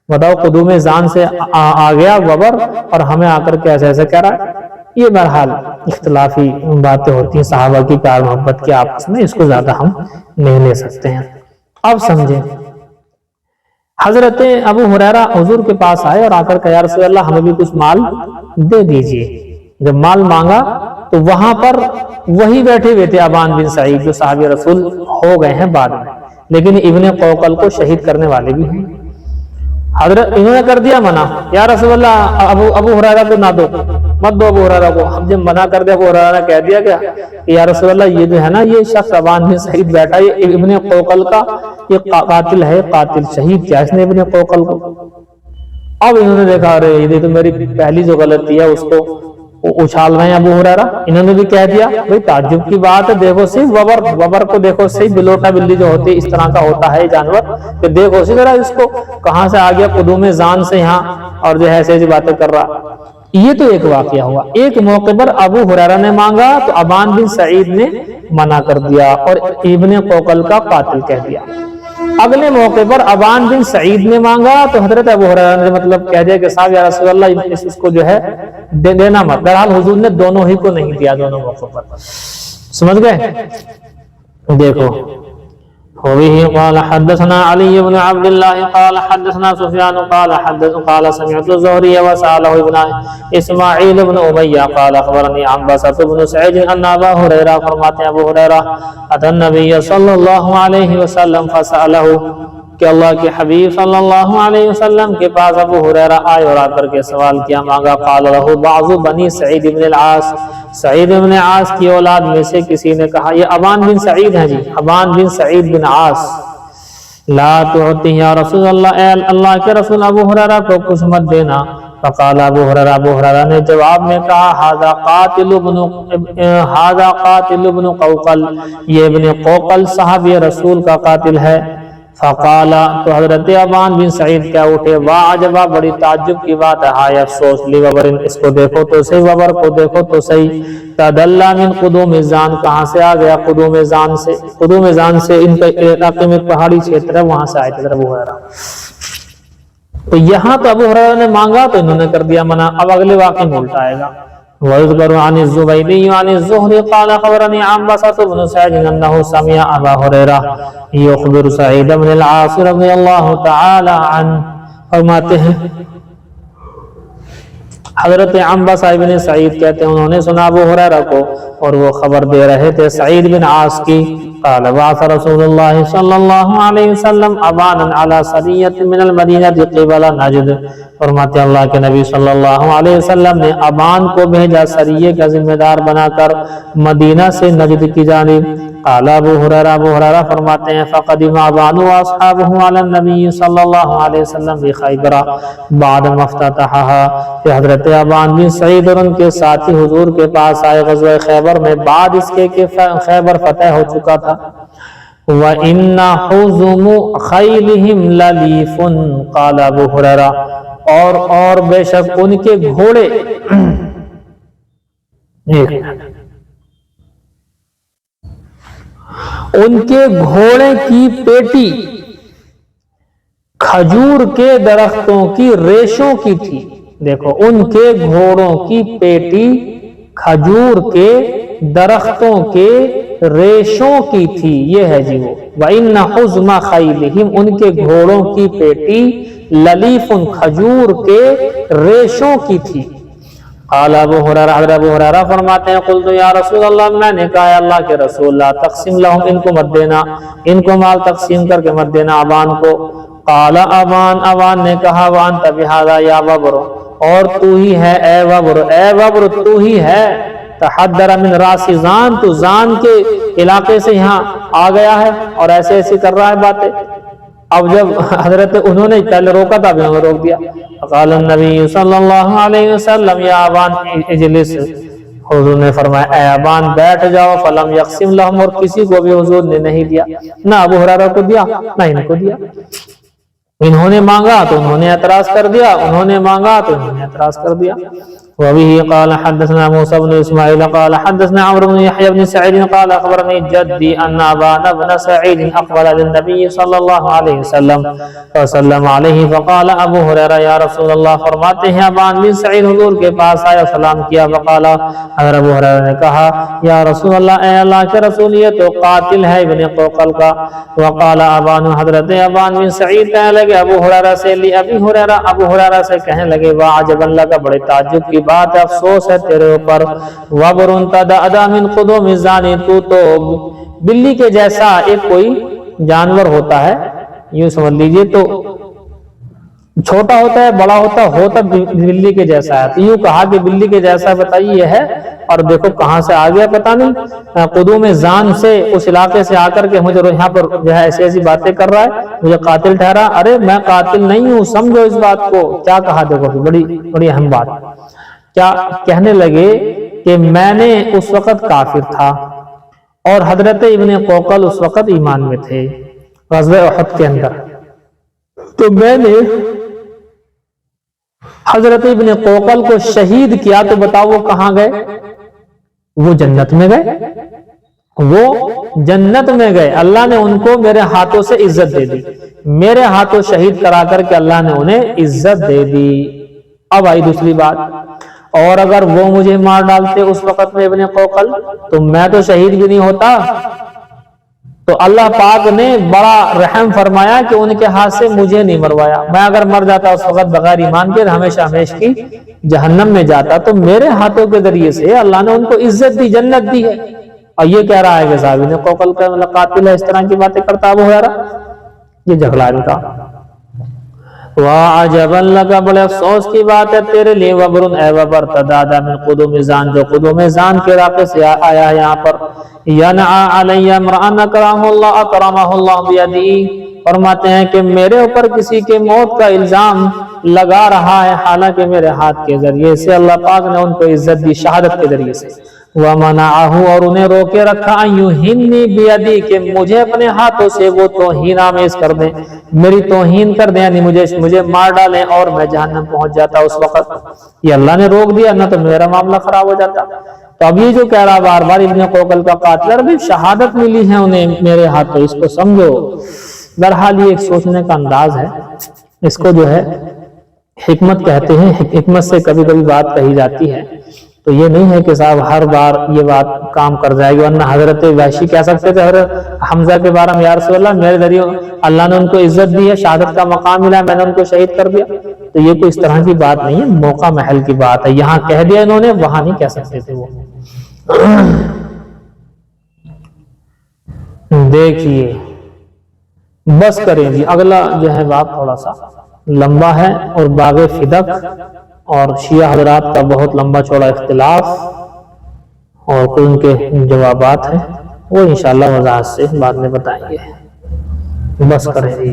بتاؤ قدوم زان سے آ گیا وبر اور ہمیں آ کر کے ایسے ایسے کہہ رہا ہے۔ یہ بہرحال اختلافی باتیں ہوتی ہیں صحابہ کی پیار محبت کے آپس میں، اس کو زیادہ ہم نہیں لے سکتے ہیں۔ اب سمجھیں، حضرت ابو ہریرہ حضور کے پاس آئے اور آ کر کہا یا رسول اللہ ہمیں بھی کچھ مال دے دیجئے۔ جب مال مانگا تو وہاں پر وہی بیٹھے ہوئے تھے ابان بن سعید جو صحابی رسول ہو گئے ہیں بعد میں، لیکن ابن قوقل کو شہید کرنے والے بھی ہیں۔ حضرت انہوں نے کر دیا منع، یا رسول اللہ ابو ہریرہ کو نہ دو، مت دو ابو ہریرہ کو۔ ہم جب منع کر دیا، ابو ہریرہ نے کہہ دیا کہ یا رسول اللہ یہ جو ہے نا یہ شخص ابان بن سعید بیٹھا، یہ ابن قوقل کا یہ قاتل ہے، قاتل شہید کیا اس نے ابن قوقل کو۔ اب انہوں نے دیکھا ارے یہ تو میری پہلی جو غلطی ہے اس کو اچھال رہے ہیں ابو ہریرہ، انہوں نے بھی کہہ دیا بھئی تعجب کی بات ہے، دیکھو صرف وبر کو دیکھو صرف، بلوٹا بلی جو ہوتی ہے اس طرح کا ہوتا ہے جانور، کہ دیکھو صرف ذرا اس کو کہاں سے آ گیا قدوم زان سے یہاں، اور جو ہے ایسی باتیں کر رہا۔ یہ تو ایک واقعہ ہوا۔ ایک موقع پر ابو ہریرہ نے مانگا تو ابان بن سعید نے منع کر دیا اور ابن قوقل کا قاتل کہہ دیا۔ اگلے موقع پر ابان بن سعید نے مانگا تو حضرت ابو ہریرہ نے مطلب کہہ دیا کہ صاحب یا رسول اللہ اس کو جو ہے دینا مت۔ بہرحال حضور نے دونوں ہی کو نہیں دیا، دونوں موقع پر، سمجھ گئے؟ دیکھو وبه قال حدثنا علي بن عبد الله قال حدثنا سفيان قال سمعت الزهري وسأله ابن اسماعيل بن أمية قال أخبرني عنبسة بن سعيد أن أبا هريرة فرماتے ہیں ابو ہریرہ أتى النبي صلى الله عليه وسلم فسأله کہ اللہ کے حبیب صلی اللہ علیہ وسلم کے پاس ابو ہریرہ آئے اور آ کر کے سوال کیا، مانگا۔ قال له بعض بنی سعید بن العاص، سعید بن عاص کی اولاد میں سے کسی نے کہا، یہ ابان بن سعید ہیں جی، ابان بن سعید بن عاص، لا تعطی یا رسول اللہ، اے اللہ کے رسول ابو ہریرہ کو کچھ مت دینا۔ فقال ابو ہریرہ نے جواب میں کہا، ھذا قاتل ابن قوقل، یہ ابن قوقل صحابی رسول کا قاتل ہے۔ فقال، تو حضرت ابان بن سعید کیا اٹھے، واعجبا، بڑی تعجب کی بات ہے، ہائے افسوس، لی وبرن، اس کو دیکھو تو صحیح، وبر کو دیکھو تو صحیح، تدلا من قدوم زان، کہاں سے آ گیا، قدوم زان سے، قدوم زان سے ان کے علاقے میں پہاڑی چھیتر ہے، وہاں سے آئے تھے ابو ہریرہ۔ تو یہاں تو ابو ہریرہ نے مانگا تو انہوں نے کر دیا منع۔ اب اگلے واقعے میں الٹا آئے گا۔ وَيُذْكَرُ عَنِ الزُّبَيْدِيِّ عَنِ الزُّهْرِ قَالَ أَخْبَرَنِي عَنبَسَةُ بْنُ سَعِيدٍ أَنَّهُ سَمِعَ أَبَا هُرَيْرَةَ يُخْبِرُ سَعِيدَ بْنَ الْعَاصِ رضی اللہ تعالی عنہ، فرماتے ہیں حضرت عنبسہ بن سعید کہتے ہیں انہوں نے سنا ابو ہریرہ کو اور وہ خبر دے رہے تھے سعید بن عاص کی۔ قال بعث رسول اللہ صلی اللہ علیہ وسلم ابانا علی سریۃ من المدینہ قبل نجد، فرماتے اللہ کے نبی صلی اللہ علیہ وسلم نے ابان کو بھیجا سریے کا ذمہ دار بنا کر مدینہ سے نجد کی جانب۔ قال ابو ہریرہ فرماتے ہیں فقدم ابان واصحابہ علی النبی صلی اللہ علیہ وسلم بخیبر بعد ما افتتحها، کہ حضرت ابان بن سعید اور ان کے ساتھی حضور کے پاس آئے غزوہ خیبر میں بعد اس کے کہ خیبر فتح ہو چکا تھا۔ وَإِنَّ حُزُمُ خَيْلِهِمْ لَلِيفٌ، قال ابو ہریرہ، اور بے شک ان کے گھوڑے، ان کے گھوڑے کی پیٹی کھجور کے درختوں کی ریشوں کی تھی۔ دیکھو ان کے گھوڑوں کی پیٹی کھجور کے درختوں کے ریشوں کی تھی، یہ ہے جی وہ۔ وَإِنَّ حُزْمَ خَيْلِهِمْ، ان کے گھوڑوں کی پیٹی للیف، کھجور کے ریشوں کی تھی۔ قال ابو ہریرہ فرماتے ہیں قلت یا رسول اللہ، میں نے کہا اللہ کے رسول، لا تقسم لهم، ان کو مت دینا، ان کو مال تقسیم کر کے مت دینا ابان کو۔ قال ابان نے کہا وانت بہذا یا وبر، اور تو ہی ہے اے وبر تو ہی ہے، تحدر من راس زان، تو زان کے علاقے سے یہاں آ گیا ہے اور ایسے ایسے کر رہا ہے باتیں۔ اب جب حضرت انہوں نے پہلے روکا تھا ابھی انہوں نے روک دیا۔ قال النبی صلی اللہ علیہ وسلم یا ابان اجلس، حضور نے فرمایا اے ابان بیٹھ جاؤ۔ فلم یقسم لهم، اور کسی کو بھی حضور نے نہیں دیا، نہ ابو ہریرہ کو دیا نہ ان کو دیا۔ انہوں نے مانگا تو انہوں نے اعتراض کر دیا، انہوں نے مانگا تو انہوں نے اعتراض کر دیا۔ وبه قال حدثنا موسى بن اسماعيل قال حدثنا عمرو بن يحيى بن سعيد قال اخبرني جدي ان ابان بن سعيد اقبل للنبي صلى الله عليه وسلم فسلم عليه فقال ابو هريره يا رسول الله، فرماتے ہیں ابان بن سعید حضور کے پاس آیا سلام کیا، فقال، حضرت ابو ہریرہ نے کہا یا رسول اللہ، اے اللہ کے رسول یہ تو قاتل ہے ابن قوقل کا۔ وقال ابان، حضرت ابان بن سعید کہنے لگے ابو ہریرہ سے، لی ابی ہریرہ، ابو ہریرہ سے کہنے لگے واعجبا لک، بڑے تعجب کی بات ہے، افسوس ہے تیرے اوپر، وبر تدعدا من قدوم الزان، تو بلی کے جیسا ایک کوئی جانور ہوتا ہے، یوں سمجھ لیجئے، تو چھوٹا ہوتا ہے بڑا ہوتا بلی کے جیسا ہے، تو یوں کہا کہ بلی کے جیسا، بتائیے یہ ہے، اور دیکھو کہاں سے آ گیا پتہ نہیں، قدوم زان سے، اس علاقے سے آ کر کے مجھے یہاں پر جو ہے ایسی ایسی باتیں کر رہا ہے، مجھے قاتل ٹھہرا۔ ارے میں قاتل نہیں ہوں، سمجھو اس بات کو، کیا کہا دیکھو، بڑی اہم بات۔ کیا کہنے لگے کہ میں نے اس وقت کافر تھا اور حضرت ابن قوقل اس وقت ایمان میں تھے غزوہ احد کے اندر، تو میں نے حضرت ابن قوقل کو شہید کیا، تو بتاؤ وہ کہاں گئے؟ وہ جنت میں گئے، وہ جنت میں گئے۔ اللہ نے ان کو میرے ہاتھوں سے عزت دے دی، میرے ہاتھوں شہید کرا کر کے اللہ نے انہیں عزت دے دی۔ اب آئی دوسری بات، اور اگر وہ مجھے مار ڈالتے اس وقت میں ابن قوقل، تو میں تو شہید بھی نہیں ہوتا۔ تو اللہ پاک نے بڑا رحم فرمایا کہ ان کے ہاتھ سے مجھے نہیں مروایا۔ میں اگر مر جاتا اس وقت بغیر ایمان کے، ہمیشہ ہمیشہ کی جہنم میں جاتا، تو میرے ہاتھوں کے ذریعے سے اللہ نے ان کو عزت دی، جنت دی ہے۔ اور یہ کہہ رہا ہے کہ صاحب ابن قوقل کا قاتل ہے، اس طرح کی باتیں کرتا ہے وہ یارا، یہ جھگڑا ان کا۔ وَعَجَبًا لَكَ، بڑے افسوس کی بات ہے تیرے لیے، وَبْرٌ اے وبر تدادا من قدوم زان، جو قدوم زان کے علاقے سے آیا ہے یہاں پر۔ يَنْعَى عَلَيَّ امْرَأً أَكْرَمَهُ اللَّهُ بِيَدِهِ، فرماتے ہیں کہ میرے اوپر کسی کے موت کا الزام لگا رہا ہے، حالانکہ میرے ہاتھ کے ذریعے سے اللہ پاک نے ان کو عزت دی، شہادت کے ذریعے سے۔ وَمَنَعَهُ، اور انہیں روکے رکھا، أَن يُهِنِّي بِيَدِي، کہ مجھے اپنے ہاتھوں سے وہ توہین آمیز کر دیں، میری توہین کر دیں، یعنی مجھے مار ڈالیں اور میں جہنم پہنچ جاتا اس وقت۔ یہ اللہ نے روک دیا، نہ تو میرا معاملہ خراب ہو جاتا۔ تو اب یہ جو کہہ رہا بار بار ابن قوقل کا قاتل، ابھی شہادت ملی ہے انہیں میرے ہاتھوں، اس کو سمجھو۔ بہرحال یہ ایک سوچنے کا انداز ہے، اس کو جو ہے حکمت کہتے ہیں، حکمت سے کبھی کبھی بات کہی جاتی ہے۔ تو یہ نہیں ہے کہ صاحب ہر بار یہ بات کام کر جائے گی، ورنہ حضرت وحشی کہہ سکتے تھے حضرت حمزہ کے بارے میں، یا رسول اللہ میرے ذریعے اللہ نے ان کو عزت دی ہے، شہادت کا مقام ملا، میں نے ان کو شہید کر دیا۔ تو یہ کوئی اس طرح کی بات نہیں ہے، موقع محل کی بات ہے، یہاں کہہ دیا انہوں نے، وہاں نہیں کہہ سکتے تھے وہ۔ دیکھیے بس کریں جی، اگلا جو ہے باب تھوڑا سا لمبا ہے، اور باغ فدق اور شیعہ حضرات کا بہت لمبا چوڑا اختلاف اور کوئی ان کے جوابات ہیں، وہ انشاءاللہ وضاحت سے بعد میں بتائیں گے۔ بس کریں جی۔